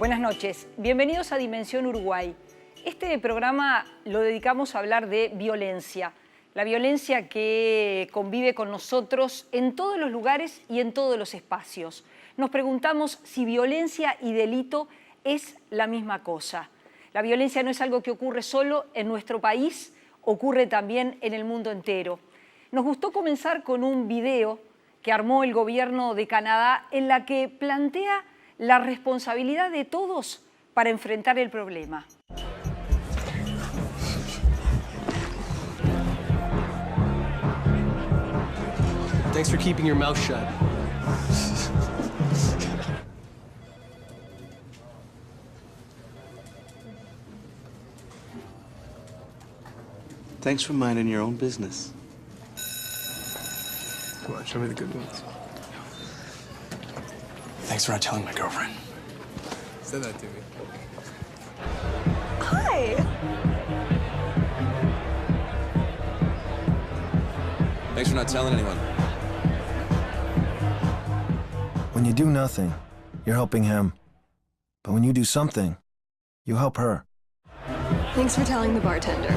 Buenas noches, bienvenidos a Dimensión Uruguay. Este programa lo dedicamos a hablar de violencia, la violencia que convive con nosotros en todos los lugares y en todos los espacios. Nos preguntamos si violencia y delito es la misma cosa. La violencia no es algo que ocurre solo en nuestro país, ocurre también en el mundo entero. Nos gustó comenzar con un video que armó el gobierno de Canadá en la que plantea la responsabilidad de todos para enfrentar el problema. Thanks for keeping your mouth shut. Thanks for minding your own business. Come on, show me the good ones. Thanks for not telling my girlfriend. Said that to me. Hi. Thanks for not telling anyone. When you do nothing, you're helping him. But when you do something, you help her. Thanks for telling the bartender.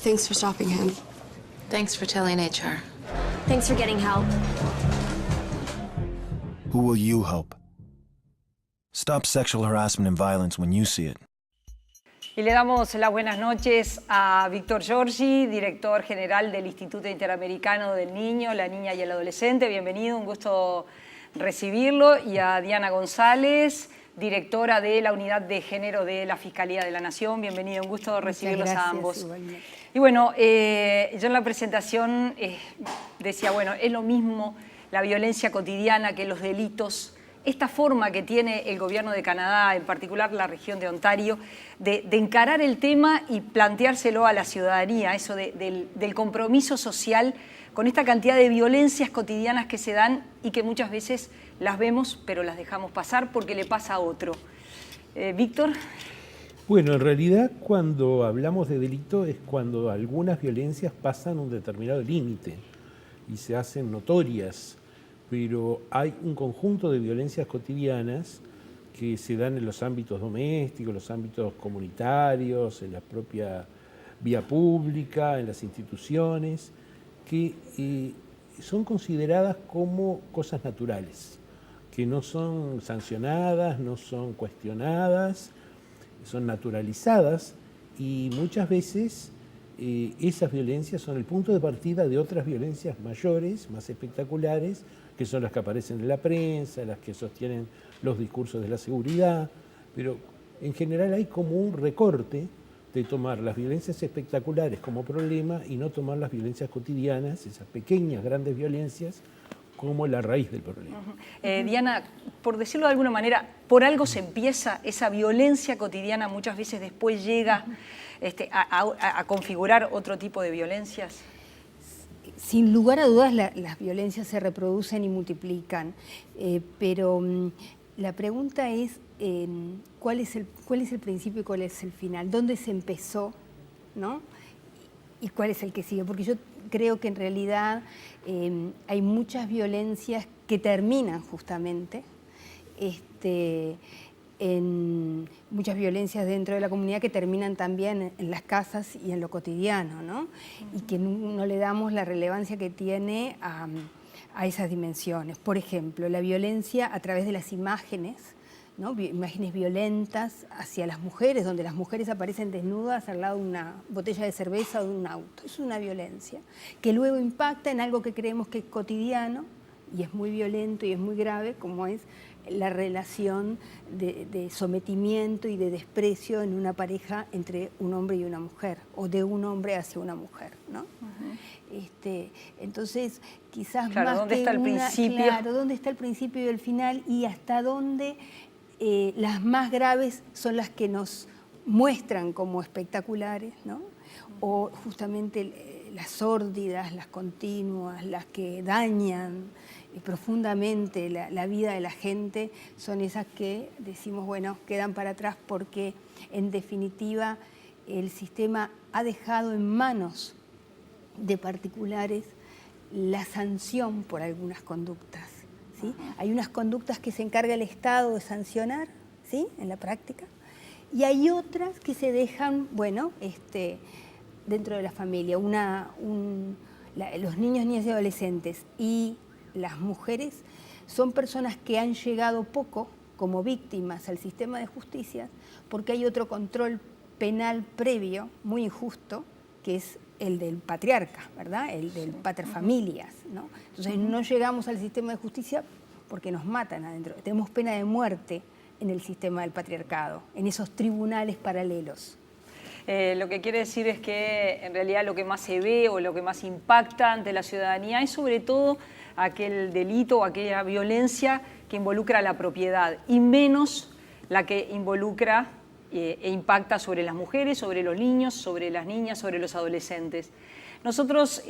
Thanks for stopping him. Thanks for telling HR. Thanks for getting help. Who will you help? Stop sexual harassment and violence when you see it. Y le damos las buenas noches a Víctor Giorgi, director general del Instituto Interamericano del Niño, la Niña y el Adolescente. Bienvenido, un gusto recibirlo. Y a Diana González, directora de la Unidad de Género de la Fiscalía de la Nación. Bienvenido, un gusto recibirlos a ambos. Igualmente. Y bueno, yo en la presentación decía, bueno, es lo mismo la violencia cotidiana que los delitos. Esta forma que tiene el gobierno de Canadá, en particular la región de Ontario, de encarar el tema y planteárselo a la ciudadanía, eso del compromiso social con esta cantidad de violencias cotidianas que se dan y que muchas veces las vemos, pero las dejamos pasar porque le pasa a otro. Víctor. Bueno, en realidad cuando hablamos de delito es cuando algunas violencias pasan un determinado límite y se hacen notorias, pero hay un conjunto de violencias cotidianas que se dan en los ámbitos domésticos, los ámbitos comunitarios, en la propia vía pública, en las instituciones, que son consideradas como cosas naturales, que no son sancionadas, no son cuestionadas, son naturalizadas y muchas veces esas violencias son el punto de partida de otras violencias mayores, más espectaculares, que son las que aparecen en la prensa, las que sostienen los discursos de la seguridad, pero en general hay como un recorte de tomar las violencias espectaculares como problema y no tomar las violencias cotidianas, esas pequeñas, grandes violencias, como la raíz del problema. Diana, por decirlo de alguna manera, por algo se empieza, esa violencia cotidiana muchas veces después llega a configurar otro tipo de violencias. Sin lugar a dudas las violencias se reproducen y multiplican, pero la pregunta es ¿cuál es el principio y cuál es el final? ¿Dónde se empezó, ¿no? ¿Y cuál es el que sigue? Porque yo creo que en realidad hay muchas violencias que terminan justamente en muchas violencias dentro de la comunidad que terminan también en las casas y en lo cotidiano, ¿no? Y que no le damos la relevancia que tiene a esas dimensiones. Por ejemplo, la violencia a través de las imágenes, ¿no? Imágenes violentas hacia las mujeres, donde las mujeres aparecen desnudas al lado de una botella de cerveza o de un auto. Es una violencia que luego impacta en algo que creemos que es cotidiano y es muy violento y es muy grave, como es la relación de sometimiento y de desprecio en una pareja entre un hombre y una mujer, o de un hombre hacia una mujer, ¿no? Entonces, quizás claro, más ¿dónde que está el principio? Claro, ¿dónde está el principio y el final? Y hasta dónde las más graves son las que nos muestran como espectaculares, ¿no? O justamente las sórdidas, las continuas, las que dañan profundamente la vida de la gente, son esas que decimos, bueno, quedan para atrás porque en definitiva el sistema ha dejado en manos de particulares la sanción por algunas conductas, ¿sí? Hay unas conductas que se encarga el Estado de sancionar, ¿sí? En la práctica. Y hay otras que se dejan, bueno, dentro de la familia. Los niños, niñas y adolescentes y las mujeres son personas que han llegado poco como víctimas al sistema de justicia porque hay otro control penal previo, muy injusto, que es el del patriarca, ¿verdad? El del paterfamilias, ¿no? Entonces no llegamos al sistema de justicia porque nos matan adentro. Tenemos pena de muerte en el sistema del patriarcado, en esos tribunales paralelos. Lo que quiere decir es que en realidad lo que más se ve o lo que más impacta ante la ciudadanía es sobre todo aquel delito o aquella violencia que involucra la propiedad y menos la que involucra e impacta sobre las mujeres, sobre los niños, sobre las niñas, sobre los adolescentes. Nosotros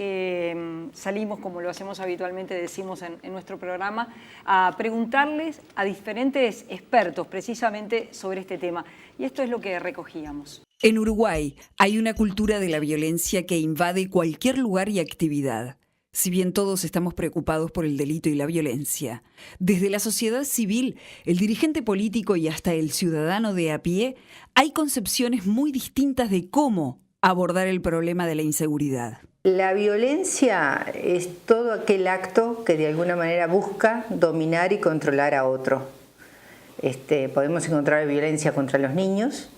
salimos, como lo hacemos habitualmente, decimos en nuestro programa, a preguntarles a diferentes expertos precisamente sobre este tema. Y esto es lo que recogíamos. En Uruguay hay una cultura de la violencia que invade cualquier lugar y actividad. Si bien todos estamos preocupados por el delito y la violencia, desde la sociedad civil, el dirigente político y hasta el ciudadano de a pie, hay concepciones muy distintas de cómo abordar el problema de la inseguridad. La violencia es todo aquel acto que de alguna manera busca dominar y controlar a otro. Podemos encontrar violencia contra los niños,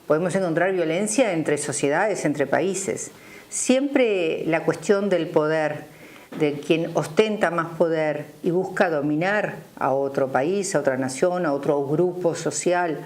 podemos encontrar violencia entre sociedades, entre países. Siempre la cuestión del poder, de quien ostenta más poder y busca dominar a otro país, a otra nación, a otro grupo social,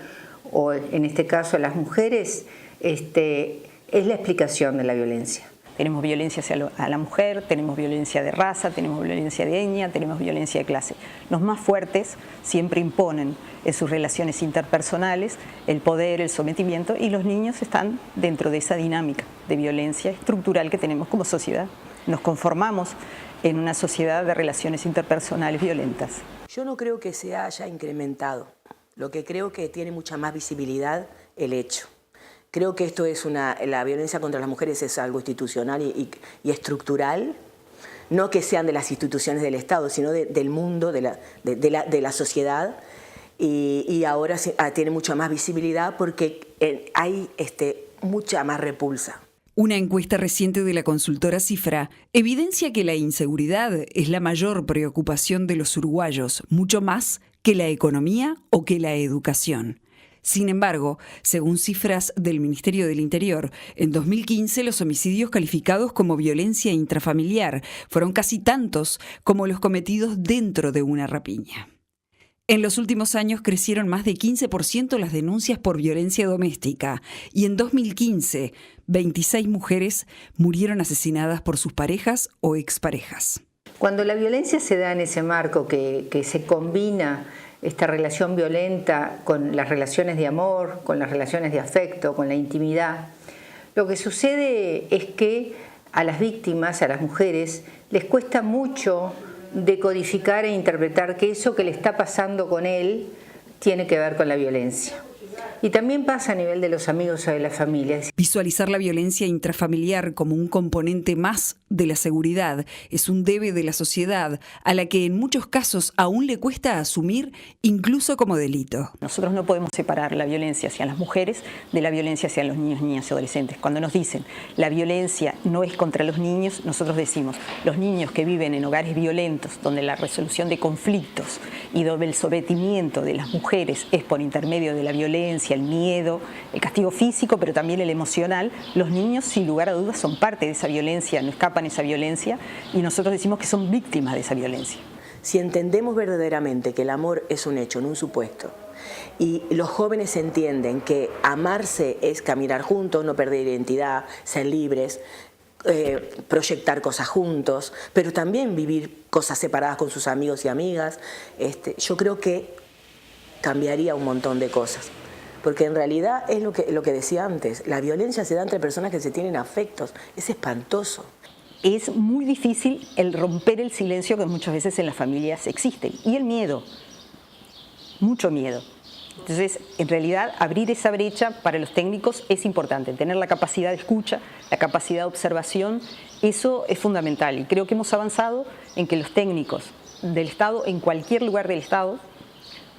o en este caso a las mujeres, es la explicación de la violencia. Tenemos violencia hacia la mujer, tenemos violencia de raza, tenemos violencia de etnia, tenemos violencia de clase. Los más fuertes siempre imponen en sus relaciones interpersonales el poder, el sometimiento, y los niños están dentro de esa dinámica de violencia estructural que tenemos como sociedad. Nos conformamos en una sociedad de relaciones interpersonales violentas. Yo no creo que se haya incrementado. Lo que creo que tiene mucha más visibilidad el hecho. Creo que esto es la violencia contra las mujeres es algo institucional y estructural, no que sean de las instituciones del Estado, sino del mundo, de la sociedad, y ahora tiene mucha más visibilidad porque hay mucha más repulsa. Una encuesta reciente de la consultora Cifra evidencia que la inseguridad es la mayor preocupación de los uruguayos, mucho más que la economía o que la educación. Sin embargo, según cifras del Ministerio del Interior, en 2015 los homicidios calificados como violencia intrafamiliar fueron casi tantos como los cometidos dentro de una rapiña. En los últimos años crecieron más de 15% las denuncias por violencia doméstica y en 2015, 26 mujeres murieron asesinadas por sus parejas o exparejas. Cuando la violencia se da en ese marco que se combina esta relación violenta con las relaciones de amor, con las relaciones de afecto, con la intimidad, lo que sucede es que a las víctimas, a las mujeres, les cuesta mucho decodificar e interpretar que eso que le está pasando con él tiene que ver con la violencia. Y también pasa a nivel de los amigos o de la familia. Visualizar la violencia intrafamiliar como un componente más de la seguridad es un debe de la sociedad a la que en muchos casos aún le cuesta asumir incluso como delito. Nosotros no podemos separar la violencia hacia las mujeres de la violencia hacia los niños, niñas y adolescentes. Cuando nos dicen la violencia no es contra los niños, nosotros decimos los niños que viven en hogares violentos, donde la resolución de conflictos y donde el sometimiento de las mujeres es por intermedio de la violencia, el miedo, el castigo físico, pero también el emocional, los niños sin lugar a dudas son parte de esa violencia, no escapan esa violencia y nosotros decimos que son víctimas de esa violencia. Si entendemos verdaderamente que el amor es un hecho, no un supuesto, y los jóvenes entienden que amarse es caminar juntos, no perder identidad, ser libres, proyectar cosas juntos, pero también vivir cosas separadas con sus amigos y amigas, yo creo que cambiaría un montón de cosas. Porque en realidad es lo que decía antes, la violencia se da entre personas que se tienen afectos, es espantoso. Es muy difícil el romper el silencio que muchas veces en las familias existe y el miedo, mucho miedo. Entonces, en realidad, abrir esa brecha para los técnicos es importante, tener la capacidad de escucha, la capacidad de observación, eso es fundamental y creo que hemos avanzado en que los técnicos del Estado, en cualquier lugar del Estado,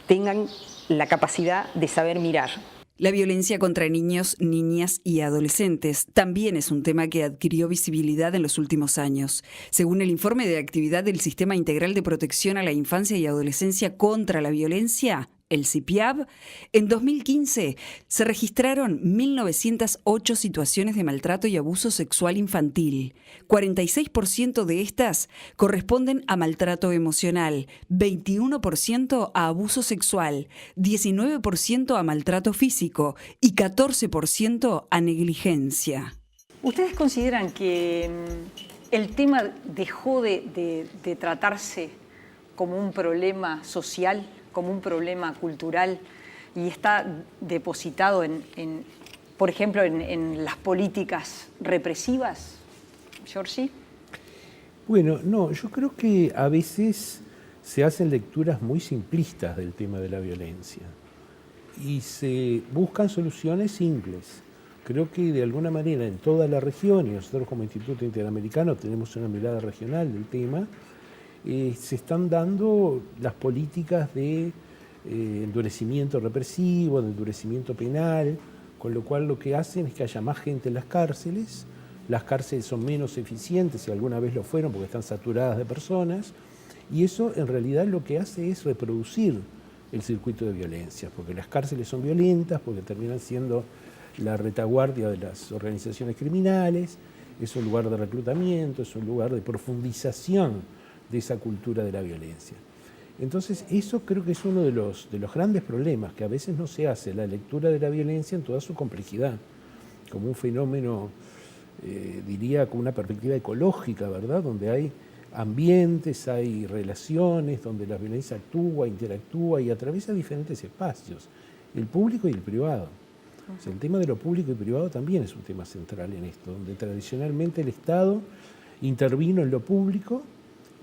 tengan la capacidad de saber mirar. La violencia contra niños, niñas y adolescentes también es un tema que adquirió visibilidad en los últimos años. Según el informe de actividad del Sistema Integral de Protección a la Infancia y Adolescencia contra la Violencia, el CIPIAV, en 2015 se registraron 1.908 situaciones de maltrato y abuso sexual infantil. 46% de estas corresponden a maltrato emocional, 21% a abuso sexual, 19% a maltrato físico y 14% a negligencia. ¿Ustedes consideran que el tema dejó de tratarse como un problema social, como un problema cultural, y está depositado por ejemplo, en las políticas represivas? ¿Giorgi? Bueno, no, yo creo que a veces se hacen lecturas muy simplistas del tema de la violencia y se buscan soluciones simples. Creo que de alguna manera en toda la región, y nosotros como Instituto Interamericano tenemos una mirada regional del tema, se están dando las políticas de endurecimiento represivo, de endurecimiento penal, con lo cual lo que hacen es que haya más gente en las cárceles son menos eficientes, si alguna vez lo fueron, porque están saturadas de personas, y eso en realidad lo que hace es reproducir el circuito de violencia, porque las cárceles son violentas, porque terminan siendo la retaguardia de las organizaciones criminales, es un lugar de reclutamiento, es un lugar de profundización de esa cultura de la violencia. Entonces, eso creo que es uno de los grandes problemas, que a veces no se hace la lectura de la violencia en toda su complejidad, como un fenómeno, diría, con una perspectiva ecológica, ¿verdad?, donde hay ambientes, hay relaciones, donde la violencia actúa, interactúa y atraviesa diferentes espacios, el público y el privado. O sea, el tema de lo público y privado también es un tema central en esto, donde tradicionalmente el Estado intervino en lo público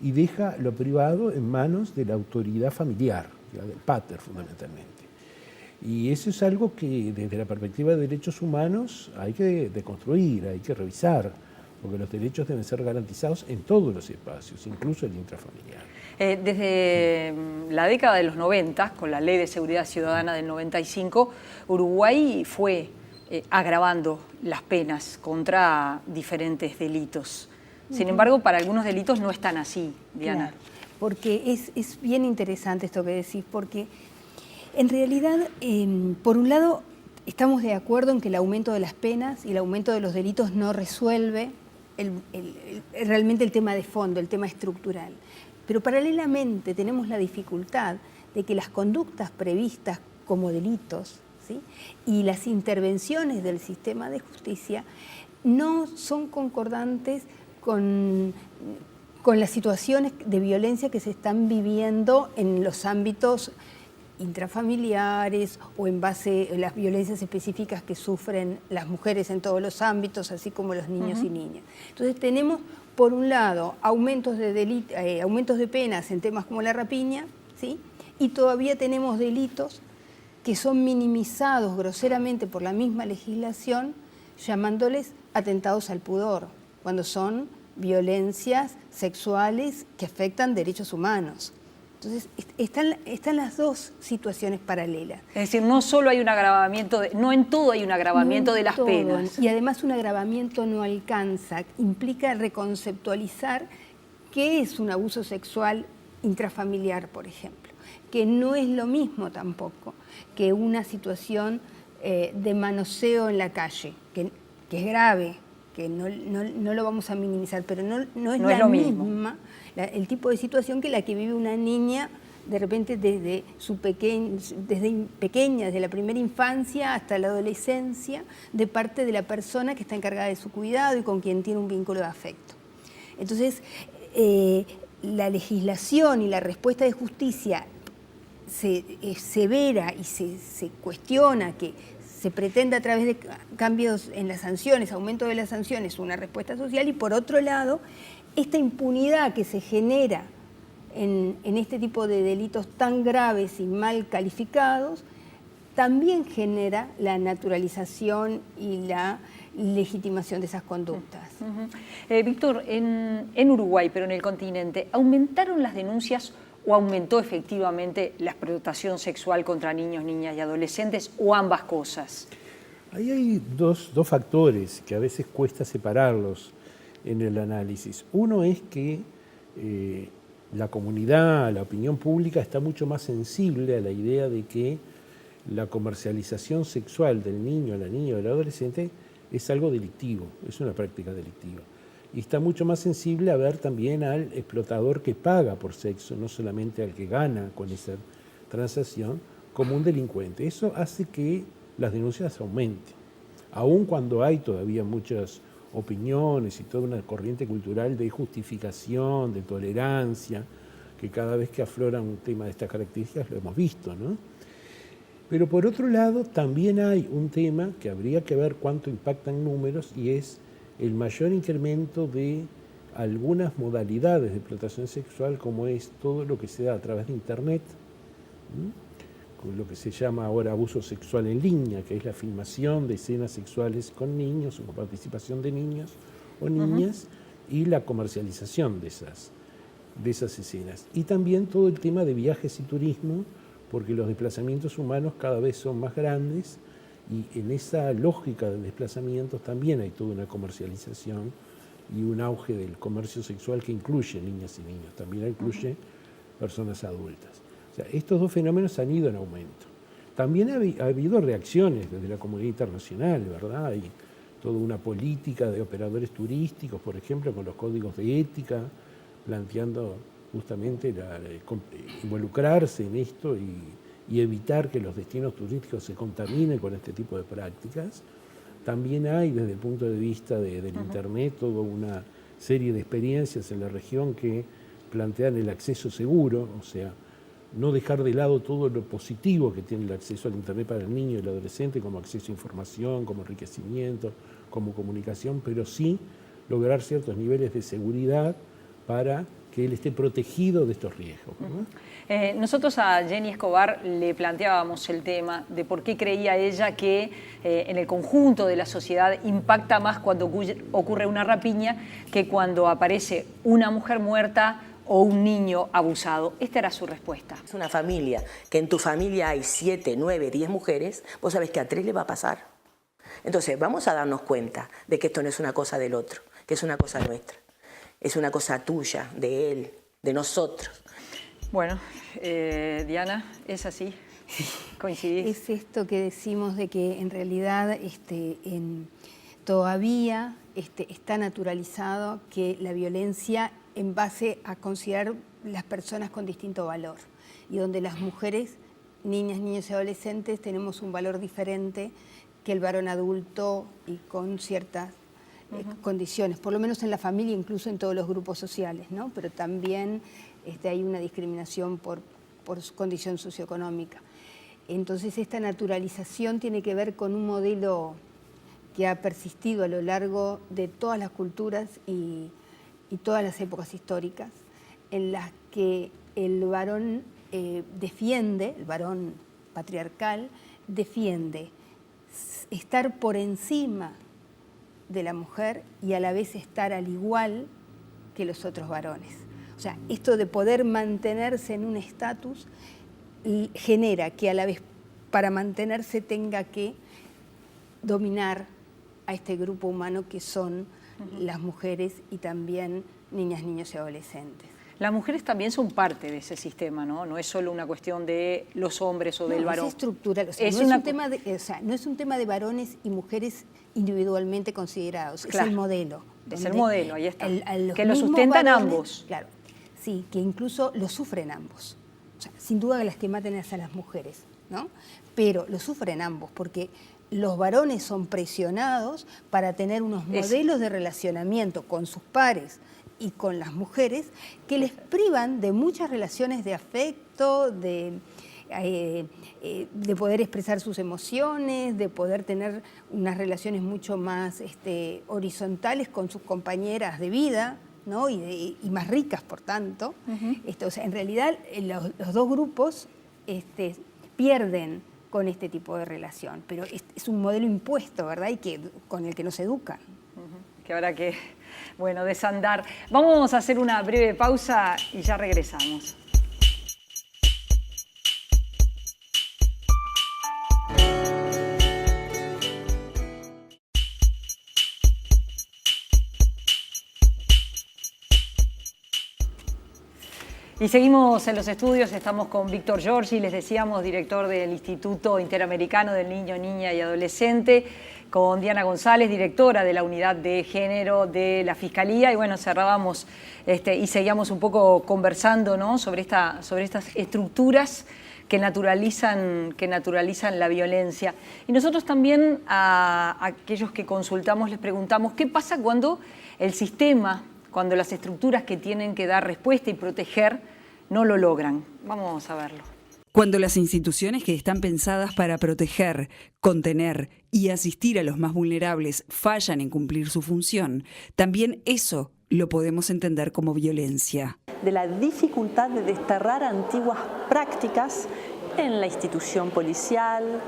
y deja lo privado en manos de la autoridad familiar, del pater fundamentalmente. Y eso es algo que desde la perspectiva de derechos humanos hay que deconstruir, hay que revisar, porque los derechos deben ser garantizados en todos los espacios, incluso el intrafamiliar. Desde la década de los 90, con la Ley de Seguridad Ciudadana del 95, Uruguay fue agravando las penas contra diferentes delitos. Sin embargo, para algunos delitos no están así, Diana. Claro, porque es bien interesante esto que decís, porque en realidad, por un lado, estamos de acuerdo en que el aumento de las penas y el aumento de los delitos no resuelve realmente el tema de fondo, el tema estructural. Pero paralelamente tenemos la dificultad de que las conductas previstas como delitos, ¿sí?, y las intervenciones del sistema de justicia no son concordantes con las situaciones de violencia que se están viviendo en los ámbitos intrafamiliares o en base a las violencias específicas que sufren las mujeres en todos los ámbitos, así como los niños y niñas. Entonces tenemos, por un lado, aumentos de penas en temas como la rapiña, ¿sí?, y todavía tenemos delitos que son minimizados groseramente por la misma legislación, llamándoles atentados al pudor, cuando son violencias sexuales que afectan derechos humanos. Entonces, están las dos situaciones paralelas. Es decir, no solo hay un agravamiento, no en todo hay un agravamiento de las penas. Y además un agravamiento no alcanza, implica reconceptualizar qué es un abuso sexual intrafamiliar, por ejemplo, que no es lo mismo tampoco que una situación de manoseo en la calle, que es grave, que no lo vamos a minimizar, pero no es la misma el tipo de situación que la que vive una niña de repente desde pequeña, desde la primera infancia hasta la adolescencia, de parte de la persona que está encargada de su cuidado y con quien tiene un vínculo de afecto. Entonces, la legislación y la respuesta de justicia se severa y se cuestiona que se pretende a través de cambios en las sanciones, aumento de las sanciones, una respuesta social, y por otro lado, esta impunidad que se genera en este tipo de delitos tan graves y mal calificados, también genera la naturalización y la legitimación de esas conductas. Víctor, en Uruguay, pero en el continente, ¿aumentaron las denuncias o aumentó efectivamente la explotación sexual contra niños, niñas y adolescentes, o ambas cosas? Ahí hay dos factores que a veces cuesta separarlos en el análisis. Uno es que la comunidad, la opinión pública está mucho más sensible a la idea de que la comercialización sexual del niño, la niña o del adolescente es algo delictivo, es una práctica delictiva. Y está mucho más sensible a ver también al explotador que paga por sexo, no solamente al que gana con esa transacción, como un delincuente. Eso hace que las denuncias aumenten, aun cuando hay todavía muchas opiniones y toda una corriente cultural de justificación, de tolerancia, que cada vez que aflora un tema de estas características lo hemos visto, ¿no? Pero por otro lado también hay un tema que habría que ver cuánto impacta en números, y es el mayor incremento de algunas modalidades de explotación sexual, como es todo lo que se da a través de Internet, con lo que se llama ahora abuso sexual en línea, que es la filmación de escenas sexuales con niños o con participación de niños o niñas, y la comercialización de esas escenas. Y también todo el tema de viajes y turismo, porque los desplazamientos humanos cada vez son más grandes, y en esa lógica de desplazamientos también hay toda una comercialización y un auge del comercio sexual que incluye niñas y niños, también incluye personas adultas. O sea, estos dos fenómenos han ido en aumento. También ha habido reacciones desde la comunidad internacional, ¿verdad? Hay toda una política de operadores turísticos, por ejemplo, con los códigos de ética, planteando justamente involucrarse en esto y evitar que los destinos turísticos se contaminen con este tipo de prácticas. También hay, desde el punto de vista del Internet, toda una serie de experiencias en la región que plantean el acceso seguro, o sea, no dejar de lado todo lo positivo que tiene el acceso al Internet para el niño y el adolescente, como acceso a información, como enriquecimiento, como comunicación, pero sí lograr ciertos niveles de seguridad para que él esté protegido de estos riesgos, ¿no? Nosotros a Jenny Escobar le planteábamos el tema de por qué creía ella que en el conjunto de la sociedad impacta más cuando ocurre una rapiña que cuando aparece una mujer muerta o un niño abusado. Esta era su respuesta. Es una familia, que en tu familia hay 7, 9, 10 mujeres, vos sabés que a 3 le va a pasar. Entonces vamos a darnos cuenta de que esto no es una cosa del otro, que es una cosa nuestra. Es una cosa tuya, de él, de nosotros. Bueno, Diana, ¿es así? ¿Coincidís? Es esto que decimos de que en realidad todavía está naturalizado que la violencia en base a considerar las personas con distinto valor, y donde las mujeres, niñas, niños y adolescentes tenemos un valor diferente que el varón adulto y con ciertas condiciones, por lo menos en la familia, incluso en todos los grupos sociales, ¿no? Pero también hay una discriminación por su condición socioeconómica. Entonces esta naturalización tiene que ver con un modelo que ha persistido a lo largo de todas las culturas y todas las épocas históricas, en las que el varón defiende, el varón patriarcal, defiende estar por encima de la mujer y a la vez estar al igual que los otros varones. O sea, esto de poder mantenerse en un estatus genera que a la vez para mantenerse tenga que dominar a este grupo humano que son las mujeres y también niñas, niños y adolescentes. Las mujeres también son parte de ese sistema, ¿no? No es solo una cuestión de los hombres o del varón. Es estructural, o sea, no es un tema de varones y mujeres individualmente considerados, claro, es el modelo. Es el modelo, ahí está. Que lo sustentan varones, ambos. Claro, sí, que incluso lo sufren ambos. O sea, sin duda las que maten es a las mujeres, ¿no? Pero lo sufren ambos, porque los varones son presionados para tener unos modelos de relacionamiento con sus pares y con las mujeres que les privan de muchas relaciones de afecto, de poder expresar sus emociones, de poder tener unas relaciones mucho más horizontales con sus compañeras de vida, ¿no? y más ricas, por tanto. O sea, en realidad los dos grupos pierden con este tipo de relación, pero es un modelo impuesto, ¿verdad? Y con el que nos educan. Que habrá que, bueno, desandar. Vamos a hacer una breve pausa y ya regresamos. Y seguimos en los estudios, estamos con Víctor Giorgi, les decíamos, director del Instituto Interamericano del Niño, Niña y Adolescente, con Diana González, directora de la Unidad de Género de la Fiscalía. Y bueno, cerrábamos y seguíamos un poco conversando, ¿no?, sobre estas estructuras que naturalizan la violencia. Y nosotros también a aquellos que consultamos les preguntamos qué pasa cuando el sistema, cuando las estructuras que tienen que dar respuesta y proteger no lo logran. Vamos a verlo. Cuando las instituciones que están pensadas para proteger, contener y asistir a los más vulnerables fallan en cumplir su función, también eso lo podemos entender como violencia. De la dificultad de desterrar antiguas prácticas en la institución policial,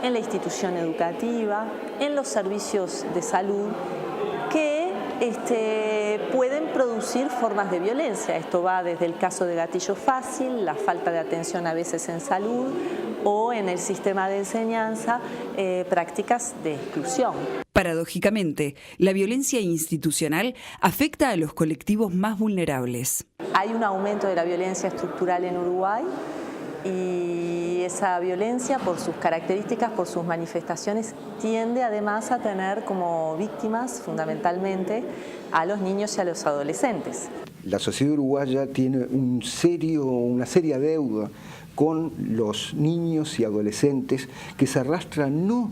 en la institución educativa, en los servicios de salud, que pueden producir formas de violencia. Esto va desde el caso de gatillo fácil, la falta de atención a veces en salud o en el sistema de enseñanza, prácticas de exclusión. Paradójicamente, la violencia institucional afecta a los colectivos más vulnerables. Hay un aumento de la violencia estructural en Uruguay y esa violencia, por sus características, por sus manifestaciones, tiende además a tener como víctimas fundamentalmente a los niños y a los adolescentes. La sociedad uruguaya tiene una seria deuda con los niños y adolescentes que se arrastran no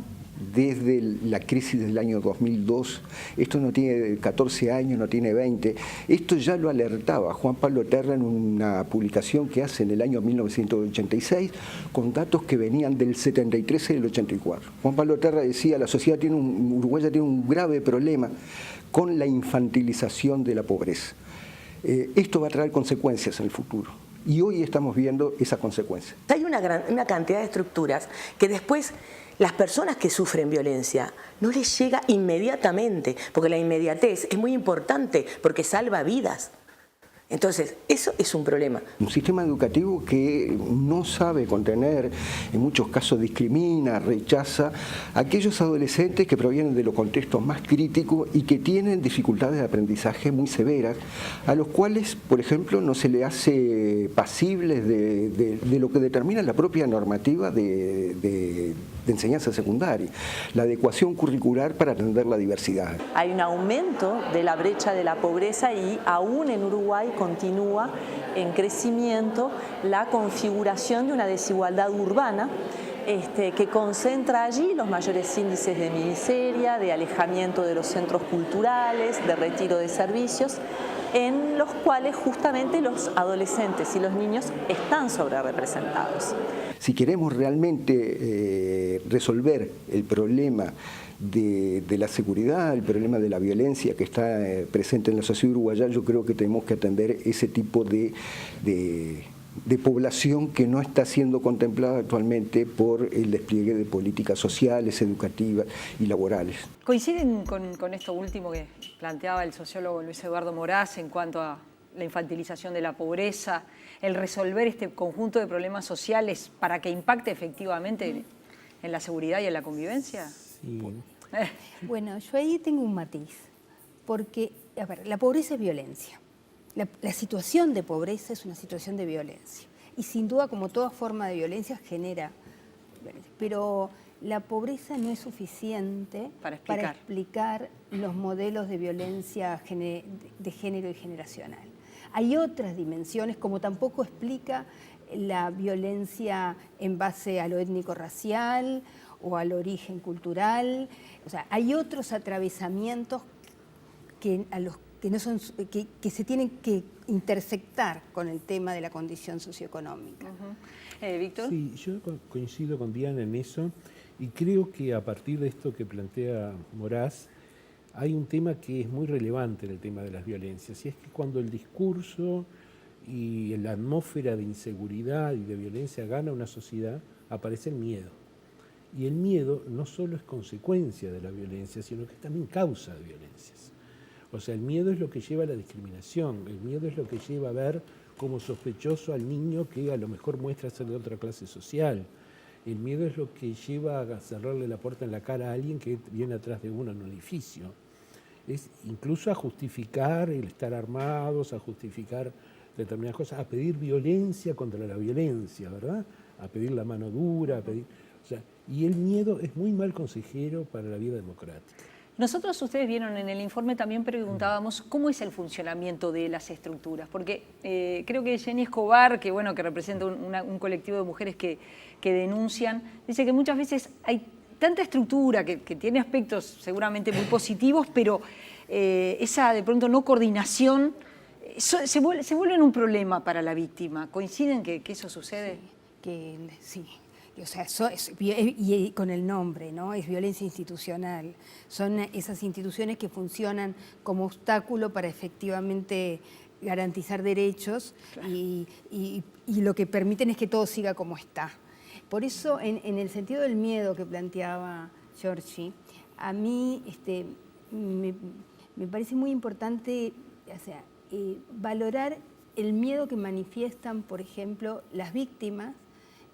desde la crisis del año 2002, esto no tiene 14 años, no tiene 20, esto ya lo alertaba Juan Pablo Terra en una publicación que hace en el año 1986 con datos que venían del 73 y del 84. Juan Pablo Terra decía, la sociedad uruguaya tiene un grave problema con la infantilización de la pobreza. Esto va a traer consecuencias en el futuro. Y hoy estamos viendo esa consecuencia. Hay una cantidad de estructuras que después las personas que sufren violencia no les llega inmediatamente, porque la inmediatez es muy importante porque salva vidas. Entonces, eso es un problema. Un sistema educativo que no sabe contener, en muchos casos discrimina, rechaza a aquellos adolescentes que provienen de los contextos más críticos y que tienen dificultades de aprendizaje muy severas, a los cuales, por ejemplo, no se le hace pasibles de lo que determina la propia normativa de enseñanza secundaria, la adecuación curricular para atender la diversidad. Hay un aumento de la brecha de la pobreza y aún en Uruguay continúa en crecimiento la configuración de una desigualdad urbana que concentra allí los mayores índices de miseria, de alejamiento de los centros culturales, de retiro de servicios, en los cuales justamente los adolescentes y los niños están sobrerepresentados. Si queremos realmente resolver el problema de la seguridad, el problema de la violencia que está presente en la sociedad uruguaya, yo creo que tenemos que atender ese tipo de población que no está siendo contemplada actualmente por el despliegue de políticas sociales, educativas y laborales. ¿Coinciden con esto último que planteaba el sociólogo Luis Eduardo Moraz en cuanto a la infantilización de la pobreza, el resolver este conjunto de problemas sociales para que impacte efectivamente en la seguridad y en la convivencia? Sí. Bueno, yo ahí tengo un matiz, porque, a ver, la pobreza es violencia. La situación de pobreza es una situación de violencia. Y sin duda, como toda forma de violencia, genera violencia. Pero la pobreza no es suficiente para explicar los modelos de violencia de género y generacional. Hay otras dimensiones, como tampoco explica la violencia en base a lo étnico-racial o al origen cultural. O sea, hay otros atravesamientos que se tienen que intersectar con el tema de la condición socioeconómica. ¿Víctor? Sí, yo coincido con Diana en eso y creo que a partir de esto que plantea Moraz, hay un tema que es muy relevante en el tema de las violencias, y es que cuando el discurso y la atmósfera de inseguridad y de violencia gana una sociedad, aparece el miedo. Y el miedo no solo es consecuencia de la violencia, sino que es también causa de violencias. O sea, el miedo es lo que lleva a la discriminación, el miedo es lo que lleva a ver como sospechoso al niño que a lo mejor muestra ser de otra clase social. El miedo es lo que lleva a cerrarle la puerta en la cara a alguien que viene atrás de uno en un edificio. Es incluso a justificar el estar armados, a justificar determinadas cosas, a pedir violencia contra la violencia, ¿verdad? A pedir la mano dura, a pedir... O sea, y el miedo es muy mal consejero para la vida democrática. Nosotros, ustedes vieron en el informe, también preguntábamos cómo es el funcionamiento de las estructuras, porque creo que Jenny Escobar, que bueno, que representa un colectivo de mujeres que denuncian, dice que muchas veces hay tanta estructura que tiene aspectos seguramente muy positivos, pero esa de pronto no coordinación se vuelve un problema para la víctima. ¿Coinciden que eso sucede? Sí. O sea, y con el nombre, ¿no? Es violencia institucional. Son esas instituciones que funcionan como obstáculo para efectivamente garantizar derechos, claro. y lo que permiten es que todo siga como está. Por eso, en el sentido del miedo que planteaba Giorgi, a mí me parece muy importante, o sea, valorar el miedo que manifiestan, por ejemplo, las víctimas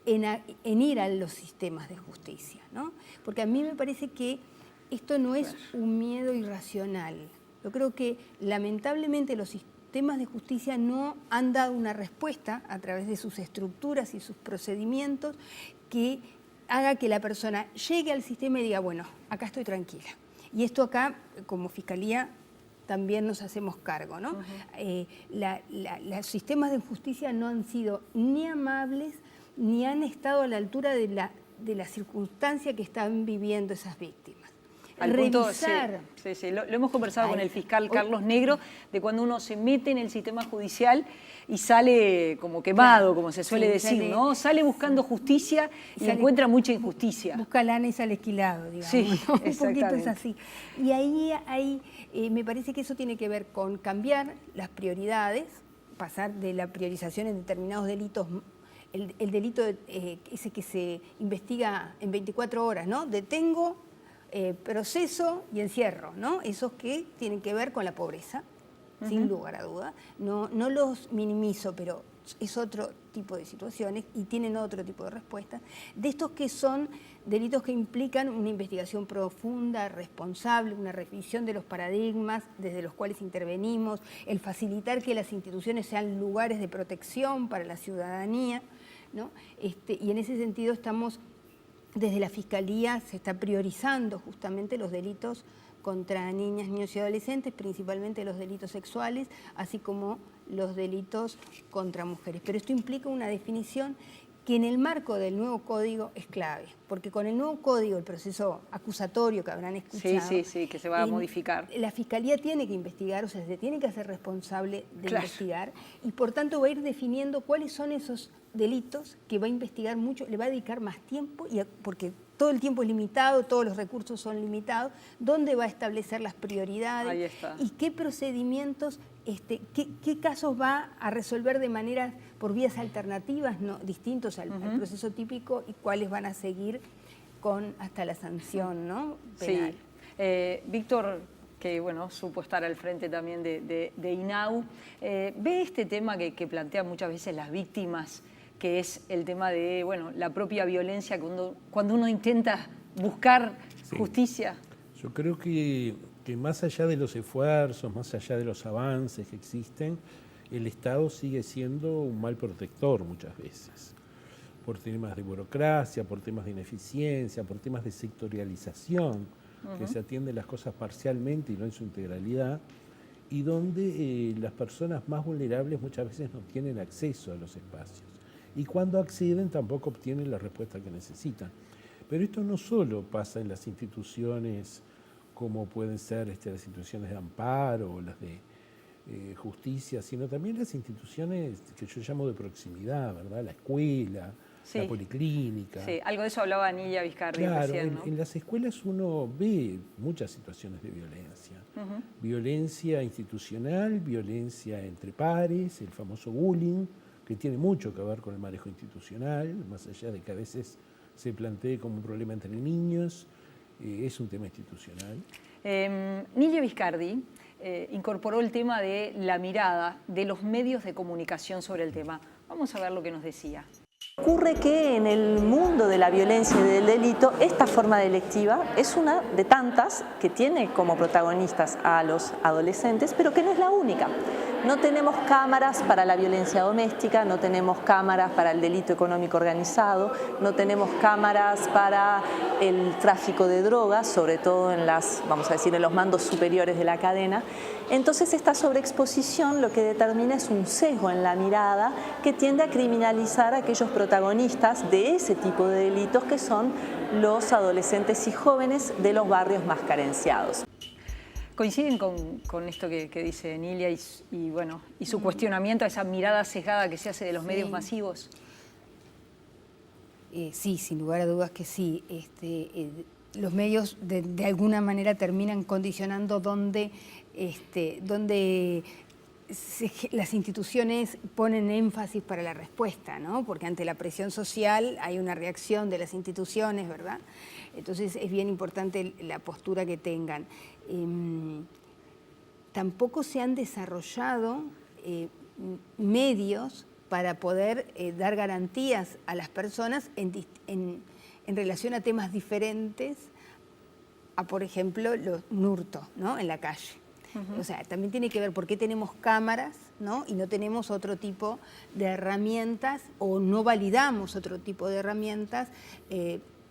en ir a los sistemas de justicia, ¿no? Porque a mí me parece que esto no es un miedo irracional. Yo creo que lamentablemente los sistemas de justicia no han dado una respuesta a través de sus estructuras y sus procedimientos que haga que la persona llegue al sistema y diga, bueno, acá estoy tranquila. Y esto acá, como Fiscalía, también nos hacemos cargo, ¿no? Los sistemas de justicia no han sido ni amables ni han estado a la altura de la circunstancia que están viviendo esas víctimas. Al punto, sí, lo hemos conversado con el fiscal Carlos Negro, de cuando uno se mete en el sistema judicial y sale como quemado, claro, como se suele decir, ¿no? Sale buscando justicia y encuentra mucha injusticia. Busca lana y sale esquilado, digamos. Sí, ¿no? Un poquito es así. Y ahí me parece que eso tiene que ver con cambiar las prioridades, pasar de la priorización en determinados delitos. El delito ese que se investiga en 24 horas, ¿no? Detengo, proceso y encierro, ¿no? Esos que tienen que ver con la pobreza, sin lugar a duda. No los minimizo, pero es otro tipo de situaciones y tienen otro tipo de respuestas. De estos que son delitos que implican una investigación profunda, responsable, una revisión de los paradigmas desde los cuales intervenimos, el facilitar que las instituciones sean lugares de protección para la ciudadanía, ¿no? Y en ese sentido estamos, desde la Fiscalía se está priorizando justamente los delitos contra niñas, niños y adolescentes, principalmente los delitos sexuales, así como los delitos contra mujeres. Pero esto implica una definición que en el marco del nuevo código es clave, porque con el nuevo código, el proceso acusatorio que habrán escuchado... Sí, que se va a modificar. La Fiscalía tiene que investigar, o sea, se tiene que hacer responsable de investigar, y por tanto va a ir definiendo cuáles son esos delitos que va a investigar mucho, le va a dedicar más tiempo, porque todo el tiempo es limitado, todos los recursos son limitados, dónde va a establecer las prioridades. Ahí está. Y qué procedimientos, qué casos va a resolver de manera, por vías alternativas, ¿no? Distintos al proceso típico, y cuáles van a seguir hasta la sanción, ¿no? Penal. Sí. Víctor, que bueno, supo estar al frente también de INAU, ve este tema que plantean muchas veces las víctimas, que es el tema de la propia violencia cuando uno intenta buscar justicia. Yo creo que más allá de los esfuerzos, más allá de los avances que existen, el Estado sigue siendo un mal protector muchas veces, por temas de burocracia, por temas de ineficiencia, por temas de sectorialización, que se atienden las cosas parcialmente y no en su integralidad, y donde las personas más vulnerables muchas veces no tienen acceso a los espacios. Y cuando acceden tampoco obtienen la respuesta que necesitan. Pero esto no solo pasa en las instituciones como pueden ser las instituciones de amparo o las de justicia, sino también las instituciones que yo llamo de proximidad, ¿verdad? La escuela, la policlínica. Sí, algo de eso hablaba Nilia Viscardi recién, ¿no? En las escuelas uno ve muchas situaciones de violencia. Violencia institucional, violencia entre pares, el famoso bullying, que tiene mucho que ver con el manejo institucional, más allá de que a veces se plantee como un problema entre niños, es un tema institucional. Nilia Viscardi incorporó el tema de la mirada de los medios de comunicación sobre el tema. Vamos a ver lo que nos decía. Ocurre que en el mundo de la violencia y del delito, esta forma delictiva es una de tantas que tiene como protagonistas a los adolescentes, pero que no es la única. No tenemos cámaras para la violencia doméstica, no tenemos cámaras para el delito económico organizado, no tenemos cámaras para el tráfico de drogas, sobre todo en en los mandos superiores de la cadena. Entonces esta sobreexposición lo que determina es un sesgo en la mirada que tiende a criminalizar a aquellos protagonistas de ese tipo de delitos que son los adolescentes y jóvenes de los barrios más carenciados. ¿Coinciden con esto que dice Nilia y su cuestionamiento a esa mirada sesgada que se hace de los medios masivos? Sí, sin lugar a dudas que sí. Los medios de alguna manera terminan condicionando donde las instituciones ponen énfasis para la respuesta, ¿no? Porque ante la presión social hay una reacción de las instituciones, ¿verdad? Entonces es bien importante la postura que tengan. Tampoco se han desarrollado medios para poder dar garantías a las personas en relación a temas diferentes a, por ejemplo, un hurto, ¿no?, en la calle. O sea, también tiene que ver por qué tenemos cámaras, ¿no?, y no tenemos otro tipo de herramientas o no validamos otro tipo de herramientas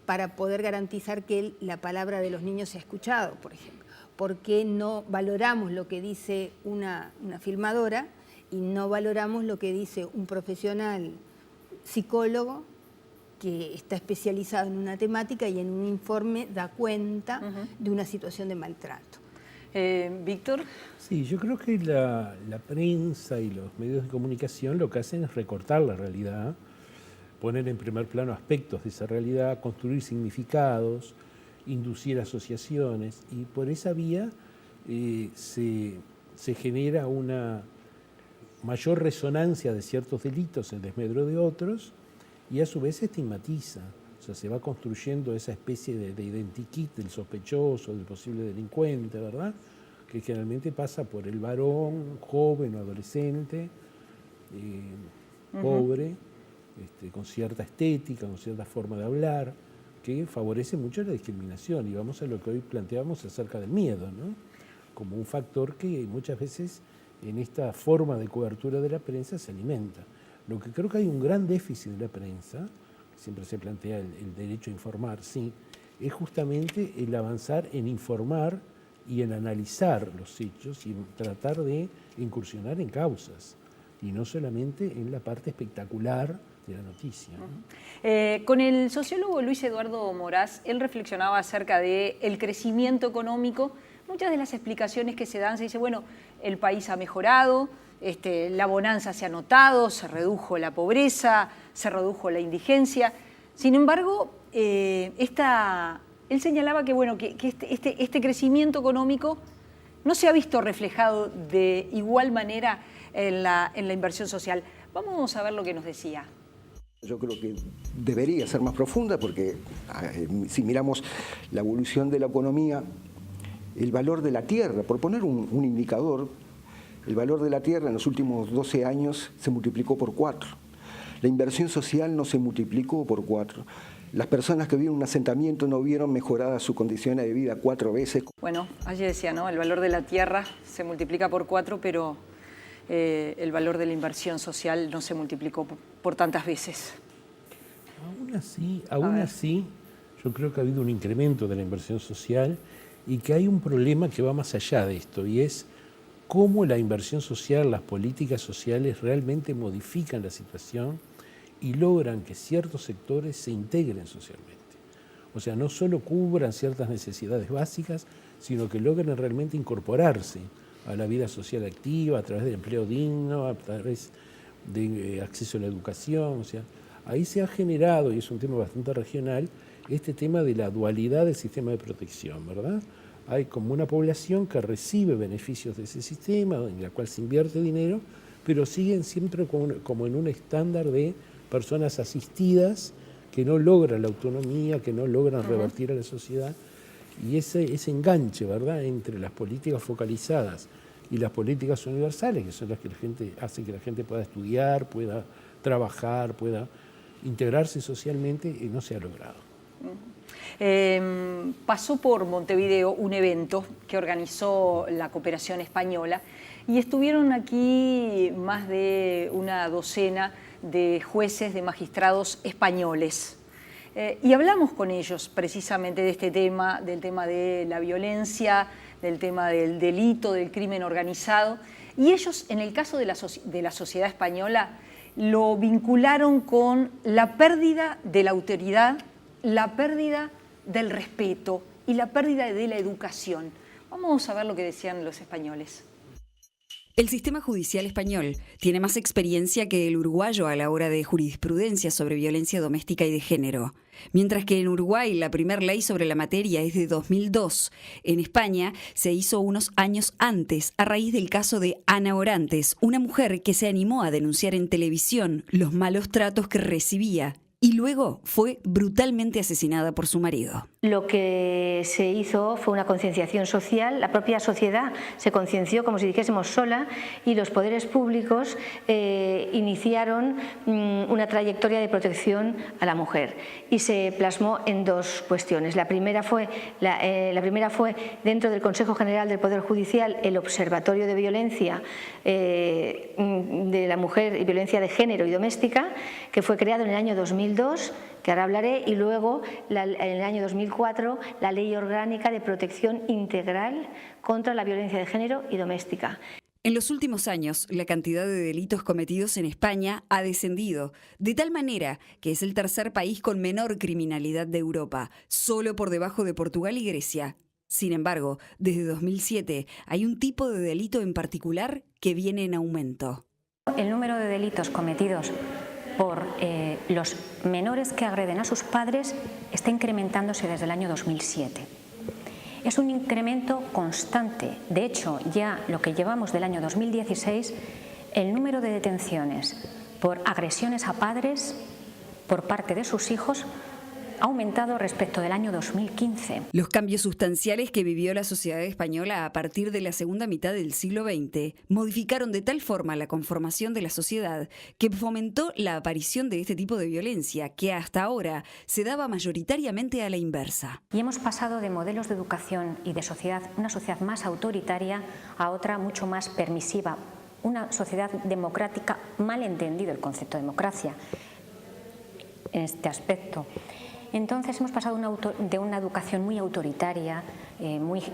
para poder garantizar que la palabra de los niños sea escuchado, por ejemplo. ¿Por qué no valoramos lo que dice una filmadora y no valoramos lo que dice un profesional psicólogo que está especializado en una temática y en un informe da cuenta de una situación de maltrato? Víctor. Sí, yo creo que la prensa y los medios de comunicación lo que hacen es recortar la realidad, poner en primer plano aspectos de esa realidad, construir significados, inducir asociaciones, y por esa vía se genera una mayor resonancia de ciertos delitos en desmedro de otros, y a su vez se estigmatiza. O sea, se va construyendo esa especie de identikit del sospechoso, del posible delincuente, ¿verdad?, que generalmente pasa por el varón joven o adolescente, pobre, con cierta estética, con cierta forma de hablar, que favorece mucho la discriminación. Y vamos a lo que hoy planteábamos acerca del miedo, ¿no?, como un factor que muchas veces en esta forma de cobertura de la prensa se alimenta. Lo que creo que hay un gran déficit de la prensa, siempre se plantea el derecho a informar, sí, es justamente el avanzar en informar y en analizar los hechos y en tratar de incursionar en causas, y no solamente en la parte espectacular de la noticia, ¿no? Con el sociólogo Luis Eduardo Moraz, él reflexionaba acerca del crecimiento económico. Muchas de las explicaciones que se dan, se dice, bueno, el país ha mejorado, la bonanza se ha notado, se redujo la pobreza, se redujo la indigencia. Sin embargo, él señalaba que, bueno, que este crecimiento económico no se ha visto reflejado de igual manera en la inversión social. Vamos a ver lo que nos decía. Yo creo que debería ser más profunda porque si miramos la evolución de la economía, el valor de la tierra, por poner un indicador, el valor de la tierra en los últimos 12 años se multiplicó por 4. La inversión social no se multiplicó por 4. Las personas que viven en un asentamiento no vieron mejoradas sus condiciones de vida 4 veces. Bueno, allí decía, ¿no?, el valor de la tierra se multiplica por 4, pero el valor de la inversión social no se multiplicó por tantas veces. Aún así, yo creo que ha habido un incremento de la inversión social y que hay un problema que va más allá de esto, y es cómo la inversión social, las políticas sociales realmente modifican la situación y logran que ciertos sectores se integren socialmente. O sea, no solo cubran ciertas necesidades básicas, sino que logran realmente incorporarse a la vida social activa a través del empleo digno, a través de acceso a la educación. O sea, ahí se ha generado, y es un tema bastante regional, este tema de la dualidad del sistema de protección, ¿verdad? Hay como una población que recibe beneficios de ese sistema, en la cual se invierte dinero, pero siguen siempre como en un estándar de personas asistidas que no logran la autonomía, que no logran revertir a la sociedad. Y ese enganche, ¿verdad?, entre las políticas focalizadas y las políticas universales, que son las que hacen que la gente pueda estudiar, pueda trabajar, pueda integrarse socialmente, no se ha logrado. Pasó por Montevideo un evento que organizó la Cooperación Española y estuvieron aquí más de una docena de jueces, de magistrados españoles. Y hablamos con ellos precisamente de este tema, del tema de la violencia, del tema del delito, del crimen organizado. Y ellos, en el caso de la sociedad española, lo vincularon con la pérdida de la autoridad, la pérdida del respeto y la pérdida de la educación. Vamos a ver lo que decían los españoles. El sistema judicial español tiene más experiencia que el uruguayo a la hora de jurisprudencia sobre violencia doméstica y de género. Mientras que en Uruguay la primera ley sobre la materia es de 2002, en España se hizo unos años antes a raíz del caso de Ana Orantes, una mujer que se animó a denunciar en televisión los malos tratos que recibía y luego fue brutalmente asesinada por su marido. Lo que se hizo fue una concienciación social, la propia sociedad se concienció como si dijésemos sola y los poderes públicos iniciaron una trayectoria de protección a la mujer y se plasmó en dos cuestiones. La primera fue dentro del Consejo General del Poder Judicial el Observatorio de Violencia de la Mujer y Violencia de Género y Doméstica, que fue creado en el año 2002, que ahora hablaré, y luego en el año 2004 la Ley Orgánica de Protección Integral contra la Violencia de Género y Doméstica. En los últimos años, la cantidad de delitos cometidos en España ha descendido, de tal manera que es el tercer país con menor criminalidad de Europa, solo por debajo de Portugal y Grecia. Sin embargo, desde 2007 hay un tipo de delito en particular que viene en aumento. El número de delitos cometidos por los menores que agreden a sus padres está incrementándose desde el año 2007. Es un incremento constante. De hecho, ya lo que llevamos del año 2016, el número de detenciones por agresiones a padres por parte de sus hijos ha aumentado respecto del año 2015. Los cambios sustanciales que vivió la sociedad española a partir de la segunda mitad del siglo XX modificaron de tal forma la conformación de la sociedad que fomentó la aparición de este tipo de violencia que hasta ahora se daba mayoritariamente a la inversa. Y hemos pasado de modelos de educación y de sociedad, una sociedad más autoritaria a otra mucho más permisiva, una sociedad democrática, mal entendido el concepto de democracia en este aspecto. Entonces hemos pasado de una educación muy autoritaria,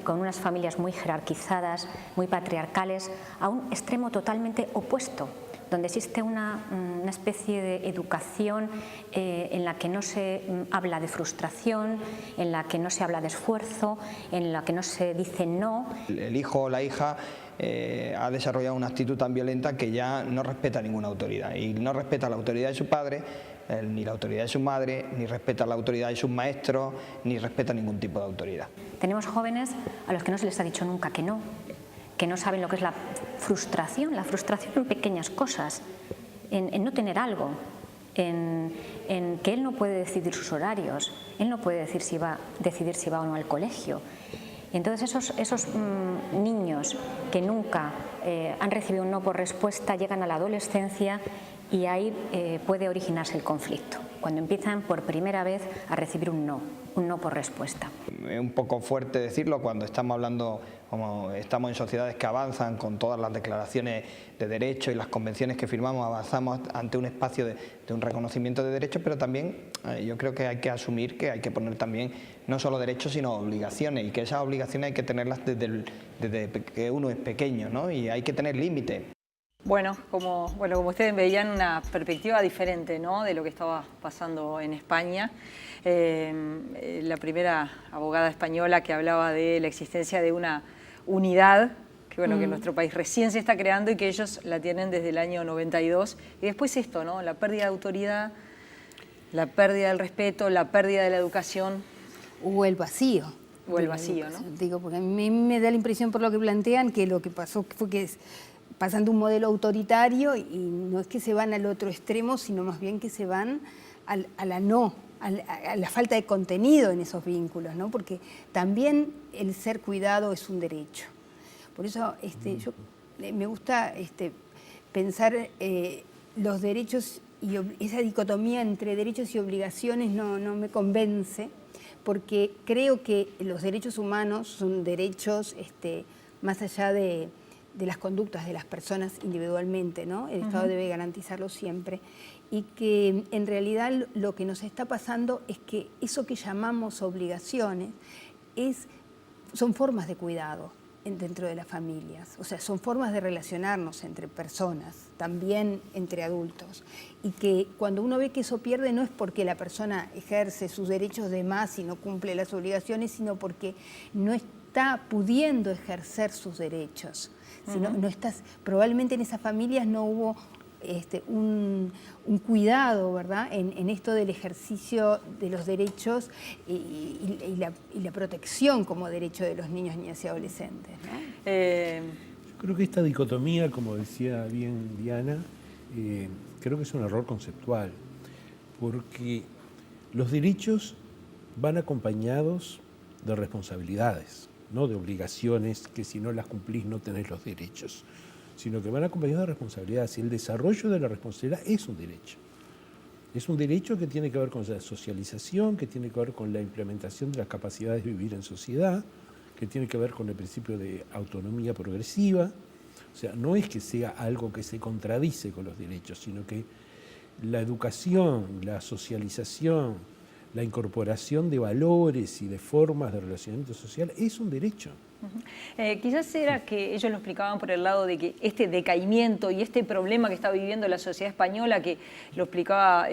con unas familias muy jerarquizadas, muy patriarcales, a un extremo totalmente opuesto, donde existe una especie de educación en la que no se habla de frustración, en la que no se habla de esfuerzo, en la que no se dice no. El hijo o la hija ha desarrollado una actitud tan violenta que ya no respeta ninguna autoridad y no respeta la autoridad de su padre, ni la autoridad de su madre, ni respeta la autoridad de sus maestros, ni respeta ningún tipo de autoridad. Tenemos jóvenes a los que no se les ha dicho nunca que no saben lo que es la frustración en pequeñas cosas, en no tener algo, en que él no puede decidir sus horarios, él no puede decidir si va o no al colegio. Entonces esos niños que nunca han recibido un no por respuesta llegan a la adolescencia y ahí puede originarse el conflicto, cuando empiezan por primera vez a recibir un no por respuesta. Es un poco fuerte decirlo cuando estamos hablando, como estamos en sociedades que avanzan con todas las declaraciones de derechos y las convenciones que firmamos, avanzamos ante un espacio de un reconocimiento de derechos, pero también yo creo que hay que asumir que hay que poner también no solo derechos sino obligaciones, y que esas obligaciones hay que tenerlas desde que uno es pequeño, ¿no? Y hay que tener límites. Bueno, como ustedes veían, una perspectiva diferente, ¿no?, de lo que estaba pasando en España. La primera abogada española que hablaba de la existencia de una unidad que en nuestro país recién se está creando y que ellos la tienen desde el año 92. Y después esto, ¿no?, la pérdida de autoridad, la pérdida del respeto, la pérdida de la educación. O el vacío. O el vacío, ¿no? Digo, porque a mí me da la impresión, por lo que plantean, que lo que pasó fue que pasan de un modelo autoritario y no es que se van al otro extremo, sino más bien que se van a la falta de contenido en esos vínculos, ¿no? Porque también el ser cuidado es un derecho. Por eso me gusta pensar los derechos esa dicotomía entre derechos y obligaciones no me convence, porque creo que los derechos humanos son derechos más allá de las conductas de las personas individualmente, ¿no? El Estado debe garantizarlo siempre. Y que en realidad lo que nos está pasando es que eso que llamamos obligaciones son formas de cuidado dentro de las familias, o sea, son formas de relacionarnos entre personas, también entre adultos, y que cuando uno ve que eso pierde no es porque la persona ejerce sus derechos de más y no cumple las obligaciones, sino porque no está pudiendo ejercer sus derechos. Sino, probablemente en esas familias no hubo un cuidado, ¿verdad?, en esto del ejercicio de los derechos y la protección como derecho de los niños, niñas y adolescentes, ¿no? Yo creo que esta dicotomía, como decía bien Diana, creo que es un error conceptual, porque los derechos van acompañados de responsabilidades, no de obligaciones que si no las cumplís no tenés los derechos, sino que van acompañados de responsabilidades. Y el desarrollo de la responsabilidad es un derecho. Es un derecho que tiene que ver con la socialización, que tiene que ver con la implementación de las capacidades de vivir en sociedad, que tiene que ver con el principio de autonomía progresiva. O sea, no es que sea algo que se contradice con los derechos, sino que la educación, la socialización, la incorporación de valores y de formas de relacionamiento social es un derecho. Quizás era que ellos lo explicaban por el lado de que este decaimiento y este problema que está viviendo la sociedad española, que lo explicaba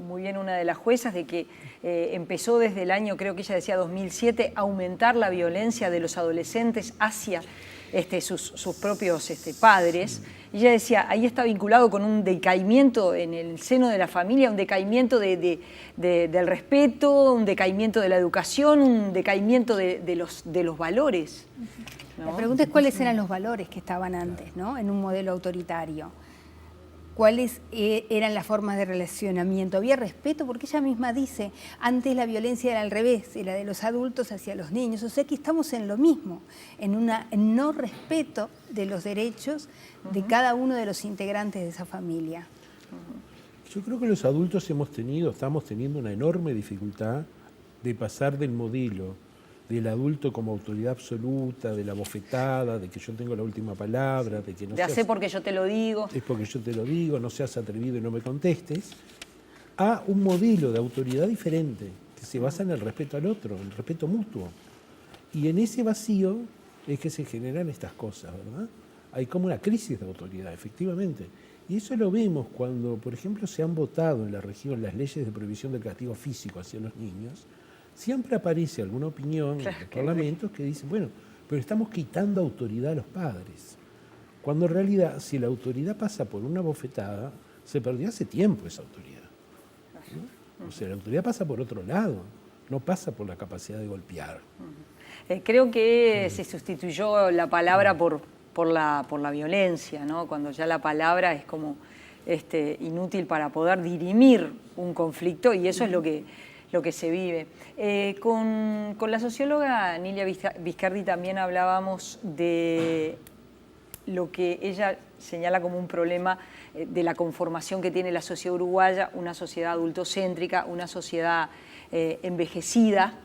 muy bien una de las juezas, de que empezó desde el año, creo que ella decía 2007, a aumentar la violencia de los adolescentes hacia sus propios padres. Y ella decía, ahí está vinculado con un decaimiento en el seno de la familia, un decaimiento del respeto, un decaimiento de la educación, un decaimiento de los valores, ¿no? La pregunta es cuáles eran los valores que estaban antes, ¿no?, en un modelo autoritario. ¿Cuáles eran las formas de relacionamiento? ¿Había respeto? Porque ella misma dice, antes la violencia era al revés, era de los adultos hacia los niños. O sea que estamos en lo mismo, en un no respeto de los derechos de cada uno de los integrantes de esa familia. Yo creo que los adultos estamos teniendo una enorme dificultad de pasar del modelo del adulto como autoridad absoluta, de la bofetada, de que yo tengo la última palabra, de que no hacer porque yo te lo digo. Es porque yo te lo digo, no seas atrevido y no me contestes, a un modelo de autoridad diferente, que se basa en el respeto al otro, el respeto mutuo. Y en ese vacío es que se generan estas cosas, ¿verdad? Hay como una crisis de autoridad, efectivamente. Y eso lo vemos cuando, por ejemplo, se han votado en la región las leyes de prohibición del castigo físico hacia los niños. Siempre aparece alguna opinión en los parlamentos que dice, bueno, pero estamos quitando autoridad a los padres. Cuando en realidad, si la autoridad pasa por una bofetada, se perdió hace tiempo esa autoridad, ¿no? O sea, la autoridad pasa por otro lado, no pasa por la capacidad de golpear. Creo que se sustituyó la palabra por la violencia, ¿no? Cuando ya la palabra es como inútil para poder dirimir un conflicto, y eso es lo que se vive. Con la socióloga Nilia Viscardi también hablábamos de lo que ella señala como un problema de la conformación que tiene la sociedad uruguaya, una sociedad adultocéntrica, una sociedad envejecida,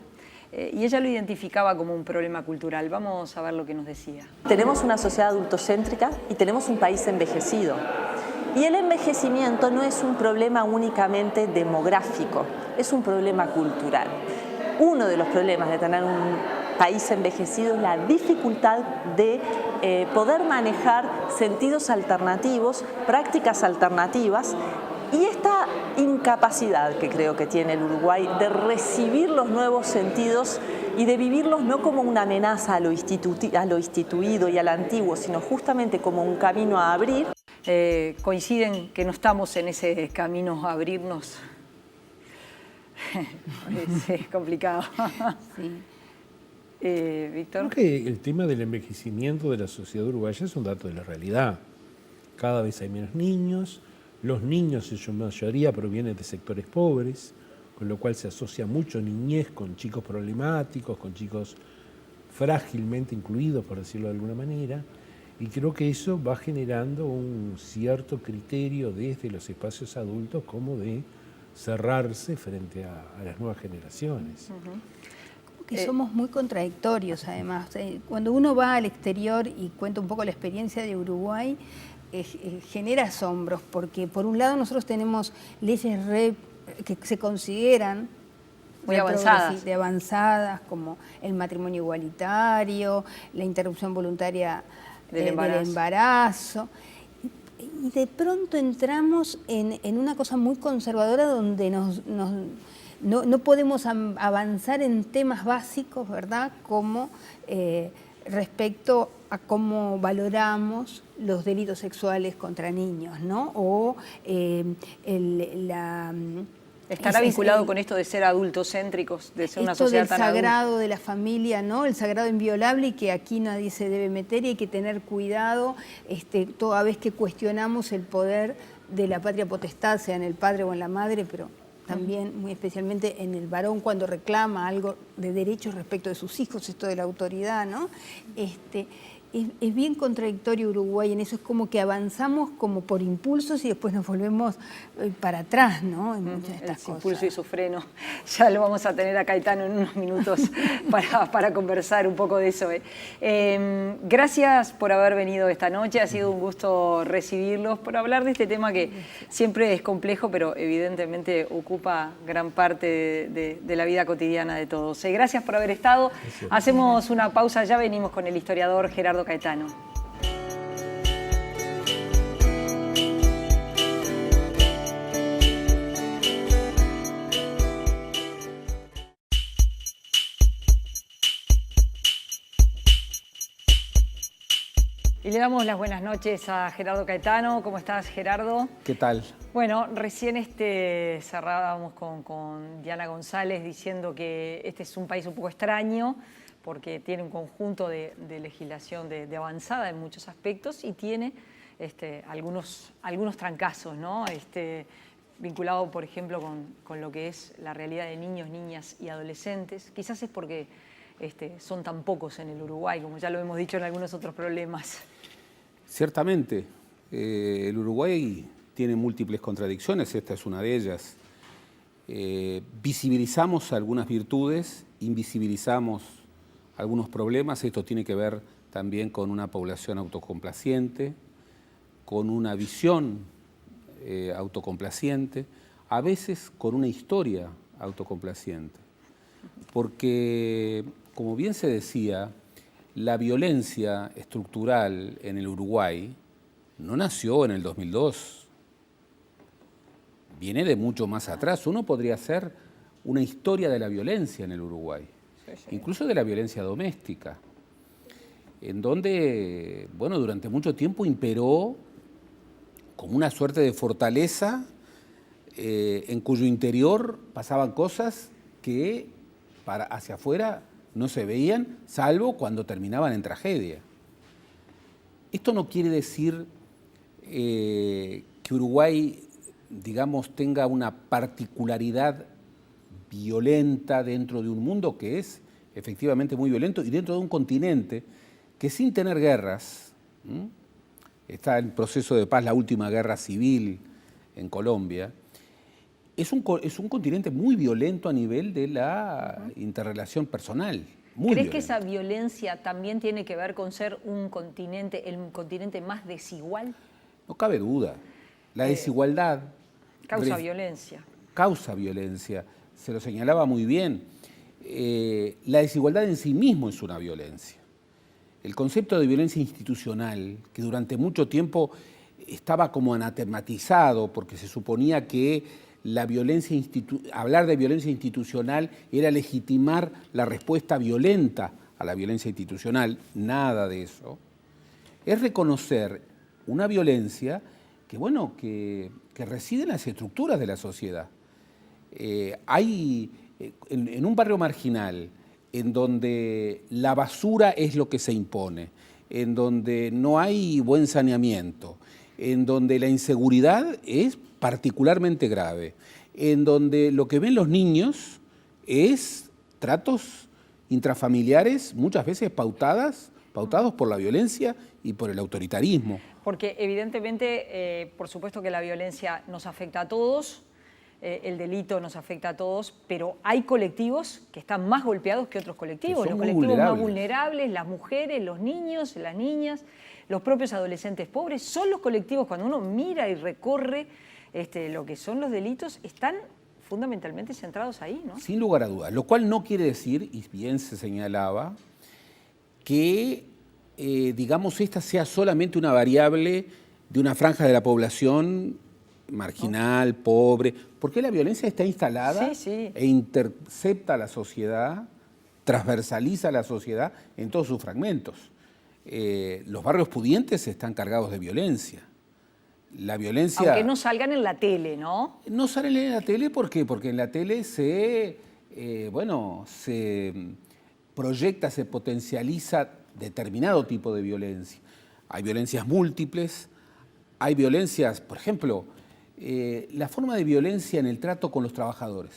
y ella lo identificaba como un problema cultural. Vamos a ver lo que nos decía. Tenemos una sociedad adultocéntrica y tenemos un país envejecido. Y el envejecimiento no es un problema únicamente demográfico, es un problema cultural. Uno de los problemas de tener un país envejecido es la dificultad de poder manejar sentidos alternativos, prácticas alternativas, y esta incapacidad que creo que tiene el Uruguay de recibir los nuevos sentidos y de vivirlos no como una amenaza a lo instituido y al antiguo, sino justamente como un camino a abrir. Coinciden que no estamos en ese camino a abrirnos. Es complicado. Sí. Víctor. Creo que el tema del envejecimiento de la sociedad uruguaya es un dato de la realidad. Cada vez hay menos niños, los niños en su mayoría provienen de sectores pobres, con lo cual se asocia mucho niñez con chicos problemáticos, con chicos frágilmente incluidos, por decirlo de alguna manera. Y creo que eso va generando un cierto criterio desde los espacios adultos como de cerrarse frente a las nuevas generaciones. Que somos muy contradictorios además. Cuando uno va al exterior y cuenta un poco la experiencia de Uruguay, genera asombros, porque por un lado nosotros tenemos leyes que se consideran muy avanzadas. De avanzadas, como el matrimonio igualitario, la interrupción voluntaria del embarazo. Y de pronto entramos en una cosa muy conservadora donde no podemos avanzar en temas básicos, ¿verdad? Como respecto a cómo valoramos los delitos sexuales contra niños, ¿no? O estará vinculado con esto de ser adultocéntricos, de ser una sociedad tan adulta. Esto del sagrado de la familia, ¿no? El sagrado inviolable, y que aquí nadie se debe meter, y hay que tener cuidado toda vez que cuestionamos el poder de la patria potestad, sea en el padre o en la madre, pero también muy especialmente en el varón cuando reclama algo de derechos respecto de sus hijos, esto de la autoridad, ¿no? Es bien contradictorio Uruguay en eso, es como que avanzamos como por impulsos y después nos volvemos para atrás, ¿no? En muchas de estas cosas. Impulso y su freno. Ya lo vamos a tener a Caetano en unos minutos para conversar un poco de eso. Gracias por haber venido esta noche, ha sido un gusto recibirlos, por hablar de este tema que siempre es complejo, pero evidentemente ocupa gran parte de la vida cotidiana de todos. Gracias por haber estado. Gracias. Hacemos una pausa, ya venimos con el historiador Gerardo Caetano. Y le damos las buenas noches a Gerardo Caetano. ¿Cómo estás, Gerardo? ¿Qué tal? Bueno, recién cerrábamos con Diana González diciendo que este es un país un poco extraño, porque tiene un conjunto de legislación de avanzada en muchos aspectos y tiene algunos trancazos, ¿no? Vinculado, por ejemplo, con lo que es la realidad de niños, niñas y adolescentes. Quizás es porque son tan pocos en el Uruguay, como ya lo hemos dicho en algunos otros problemas. Ciertamente, el Uruguay tiene múltiples contradicciones, esta es una de ellas. Visibilizamos algunas virtudes, invisibilizamos algunos problemas. Esto tiene que ver también con una población autocomplaciente, con una visión autocomplaciente, a veces con una historia autocomplaciente. Porque, como bien se decía, la violencia estructural en el Uruguay no nació en el 2002. Viene de mucho más atrás. Uno podría hacer una historia de la violencia en el Uruguay. Incluso de la violencia doméstica, en donde, bueno, durante mucho tiempo imperó como una suerte de fortaleza en cuyo interior pasaban cosas que hacia afuera no se veían, salvo cuando terminaban en tragedia. Esto no quiere decir que Uruguay, digamos, tenga una particularidad violenta dentro de un mundo que es efectivamente muy violento y dentro de un continente que, sin tener guerras, está en proceso de paz, la última guerra civil en Colombia, es un continente muy violento a nivel de la interrelación personal. ¿Crees que esa violencia también tiene que ver con ser el continente más desigual? No cabe duda. La desigualdad causa violencia. Causa violencia. Se lo señalaba muy bien. La desigualdad en sí mismo es una violencia. El concepto de violencia institucional, que durante mucho tiempo estaba como anatematizado, porque se suponía que hablar de violencia institucional era legitimar la respuesta violenta a la violencia institucional. Nada de eso. Es reconocer una violencia que reside en las estructuras de la sociedad. Hay en un barrio marginal, en donde la basura es lo que se impone, en donde no hay buen saneamiento, en donde la inseguridad es particularmente grave, en donde lo que ven los niños es tratos intrafamiliares muchas veces pautados pautados por la violencia y por el autoritarismo. Porque evidentemente, por supuesto que la violencia nos afecta a todos, el delito nos afecta a todos, pero hay colectivos que están más golpeados que otros colectivos. Que son Los muy colectivos más vulnerables. vulnerables, las mujeres, los niños, las niñas, los propios adolescentes pobres, son los colectivos, cuando uno mira y recorre lo que son los delitos, están fundamentalmente centrados ahí, ¿no? Sin lugar a dudas, lo cual no quiere decir, y bien se señalaba, que, digamos, esta sea solamente una variable de una franja de la población marginal, pobre, porque la violencia está instalada e intercepta a la sociedad, transversaliza a la sociedad en todos sus fragmentos. Los barrios pudientes están cargados de violencia. La violencia... Aunque no salgan en la tele, ¿no? No salen en la tele, ¿por qué? Porque en la tele se proyecta, se potencializa determinado tipo de violencia. Hay violencias múltiples, hay violencias, por ejemplo, la forma de violencia en el trato con los trabajadores,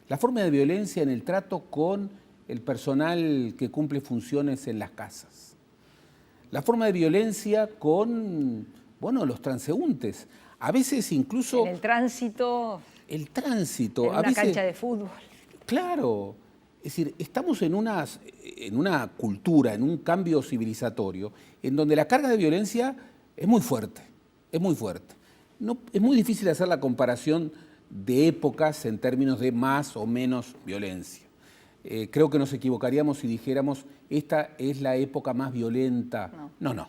la forma de violencia en el trato con el personal que cumple funciones en las casas, la forma de violencia con, bueno, los transeúntes, a veces incluso... En el tránsito. El tránsito. En una cancha de fútbol. Claro. Es decir, estamos en una cultura, en un cambio civilizatorio, en donde la carga de violencia es muy fuerte, es muy fuerte. No, es muy difícil hacer la comparación de épocas en términos de más o menos violencia. Creo que nos equivocaríamos si dijéramos esta es la época más violenta. No.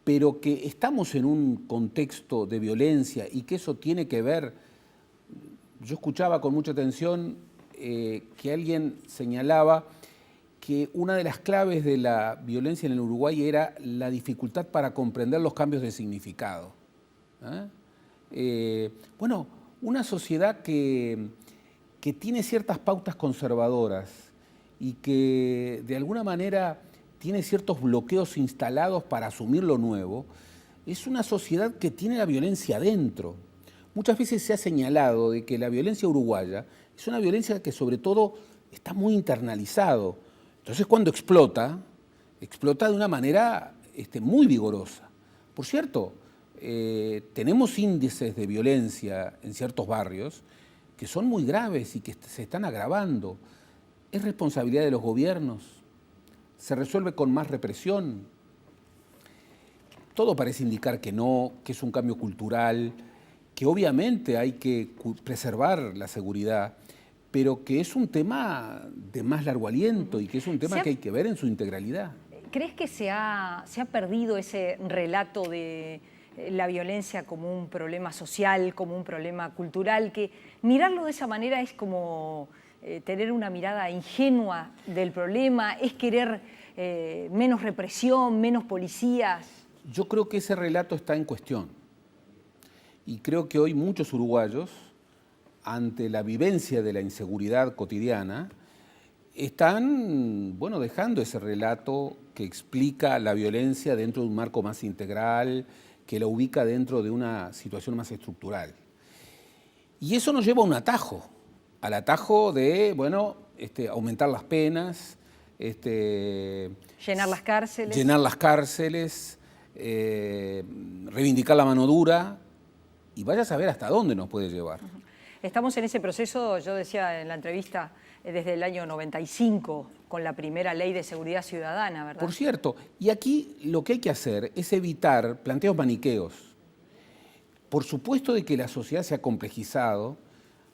Pero que estamos en un contexto de violencia y que eso tiene que ver... Yo escuchaba con mucha atención que alguien señalaba que una de las claves de la violencia en el Uruguay era la dificultad para comprender los cambios de significado. Bueno, una sociedad que tiene ciertas pautas conservadoras y que de alguna manera tiene ciertos bloqueos instalados para asumir lo nuevo, es una sociedad que tiene la violencia adentro. Muchas veces se ha señalado de que la violencia uruguaya es una violencia que sobre todo está muy internalizado. Entonces cuando explota de una manera muy vigorosa. Por cierto, tenemos índices de violencia en ciertos barrios que son muy graves y que se están agravando. ¿Es responsabilidad de los gobiernos? ¿Se resuelve con más represión? Todo parece indicar que no, que es un cambio cultural, que obviamente hay que preservar la seguridad, pero que es un tema de más largo aliento y que es un tema que hay que ver en su integralidad. ¿Crees que se ha perdido ese relato de la violencia como un problema social, como un problema cultural, que mirarlo de esa manera es como tener una mirada ingenua del problema, es querer menos represión, menos policías? Yo creo que ese relato está en cuestión y creo que hoy muchos uruguayos, ante la vivencia de la inseguridad cotidiana, están, bueno, dejando ese relato que explica la violencia dentro de un marco más integral, que la ubica dentro de una situación más estructural. Y eso nos lleva a un atajo, al atajo de, bueno, aumentar las penas, llenar las cárceles. Llenar las cárceles, reivindicar la mano dura, y vaya a saber hasta dónde nos puede llevar. Estamos en ese proceso, yo decía en la entrevista, desde el año 95, con la primera ley de seguridad ciudadana, ¿verdad? Por cierto, y aquí lo que hay que hacer es evitar planteos maniqueos. Por supuesto de que la sociedad se ha complejizado.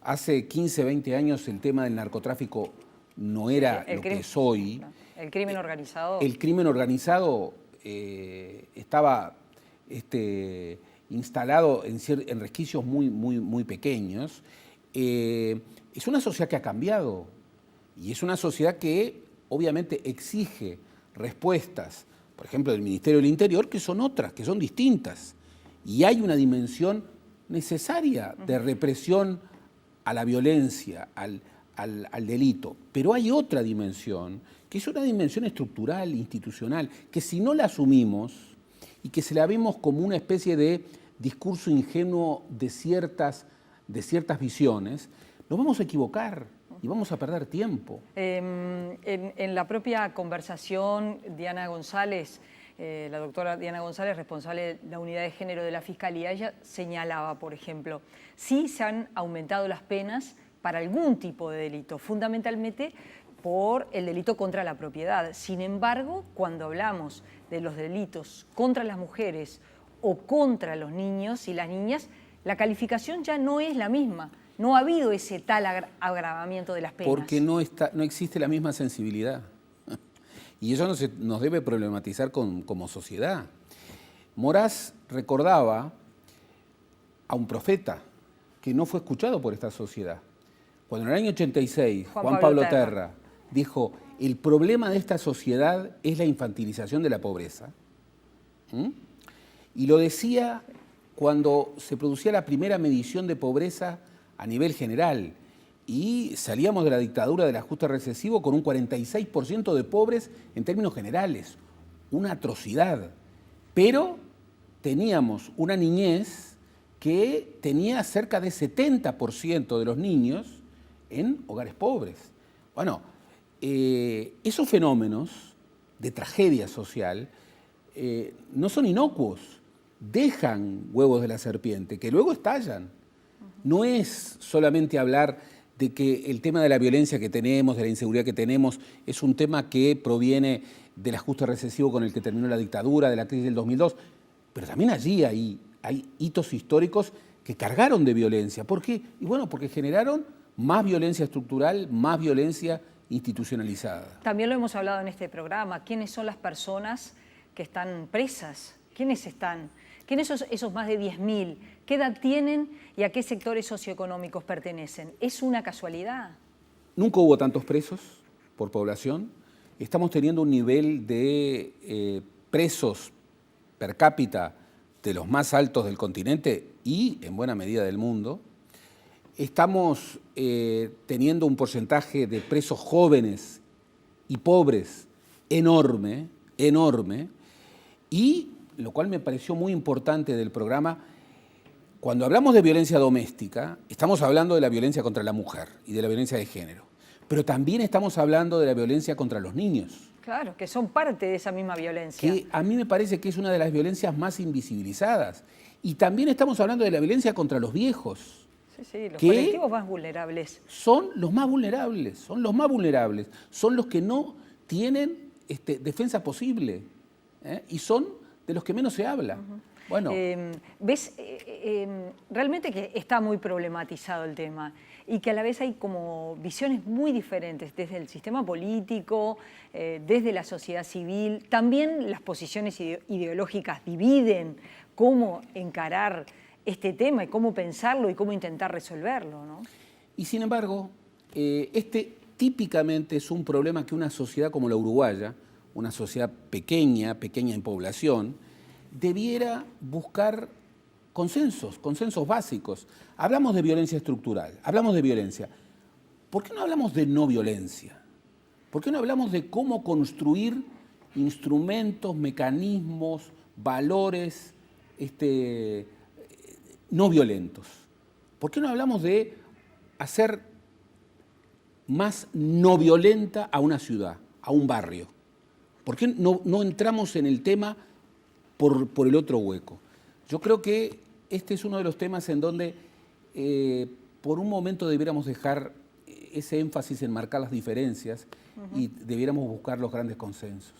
Hace 15, 20 años el tema del narcotráfico no era lo que es hoy. El crimen organizado. El crimen organizado estaba instalado en resquicios muy pequeños. Es una sociedad que ha cambiado y es una sociedad que obviamente exige respuestas, por ejemplo, del Ministerio del Interior, que son otras, que son distintas. Y hay una dimensión necesaria de represión a la violencia, al delito. Pero hay otra dimensión, que es una dimensión estructural, institucional, que si no la asumimos y que se la vemos como una especie de discurso ingenuo de ciertas visiones, nos vamos a equivocar. y vamos a perder tiempo. En la propia conversación, Diana González, la doctora Diana González, responsable de la unidad de género de la Fiscalía, ella señalaba, por ejemplo, sí se han aumentado las penas para algún tipo de delito, fundamentalmente por el delito contra la propiedad. Sin embargo, cuando hablamos de los delitos contra las mujeres o contra los niños y las niñas, la calificación ya no es la misma. No ha habido ese tal agravamiento de las penas. Porque no existe la misma sensibilidad. Y eso nos debe problematizar como sociedad. Morás recordaba a un profeta que no fue escuchado por esta sociedad. Cuando en el año 86 Juan Pablo Terra dijo, el problema de esta sociedad es la infantilización de la pobreza. Y lo decía cuando se producía la primera medición de pobreza a nivel general y salíamos de la dictadura del ajuste recesivo con un 46% de pobres en términos generales. Una atrocidad. Pero teníamos una niñez que tenía cerca de 70% de los niños en hogares pobres. Bueno, esos fenómenos de tragedia social no son inocuos, dejan huevos de la serpiente que luego estallan. No es solamente hablar de que el tema de la violencia que tenemos, de la inseguridad que tenemos, es un tema que proviene del ajuste recesivo con el que terminó la dictadura, de la crisis del 2002, pero también allí hay hitos históricos que cargaron de violencia. ¿Por qué? Y bueno, porque generaron más violencia estructural, más violencia institucionalizada. También lo hemos hablado en este programa. ¿Quiénes son las personas que están presas? ¿Quiénes están? ¿Quiénes son esos más de 10.000? ¿Qué edad tienen y a qué sectores socioeconómicos pertenecen? ¿Es una casualidad? Nunca hubo tantos presos por población. Estamos teniendo un nivel de presos per cápita de los más altos del continente y en buena medida del mundo. Estamos teniendo un porcentaje de presos jóvenes y pobres enorme, enorme, y lo cual me pareció muy importante del programa. Cuando hablamos de violencia doméstica, estamos hablando de la violencia contra la mujer y de la violencia de género, pero también estamos hablando de la violencia contra los niños. Claro, que son parte de esa misma violencia. Que a mí me parece que es una de las violencias más invisibilizadas. Y también estamos hablando de la violencia contra los viejos. Sí, los colectivos más vulnerables. Son los más vulnerables, son los que no tienen defensa posible, y son de los que menos se habla. Bueno. ¿Ves? Realmente que está muy problematizado el tema y que a la vez hay como visiones muy diferentes desde el sistema político, desde la sociedad civil. También las posiciones ideológicas dividen cómo encarar este tema y cómo pensarlo y cómo intentar resolverlo, ¿no? Y sin embargo, típicamente es un problema que una sociedad como la uruguaya, una sociedad pequeña en población, debiera buscar consensos básicos. Hablamos de violencia estructural, hablamos de violencia. ¿Por qué no hablamos de no violencia? ¿Por qué no hablamos de cómo construir instrumentos, mecanismos, valores no violentos? ¿Por qué no hablamos de hacer más no violenta a una ciudad, a un barrio? ¿Por qué no entramos en el tema por el otro hueco? Yo creo que este es uno de los temas en donde por un momento debiéramos dejar ese énfasis en marcar las diferencias y debiéramos buscar los grandes consensos.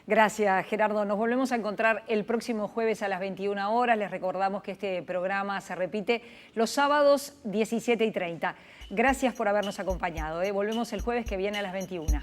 Gracias, Gerardo. Nos volvemos a encontrar el próximo jueves a las 21 horas. Les recordamos que este programa se repite los sábados 17:30. Gracias por habernos acompañado. Volvemos el jueves que viene a las 21.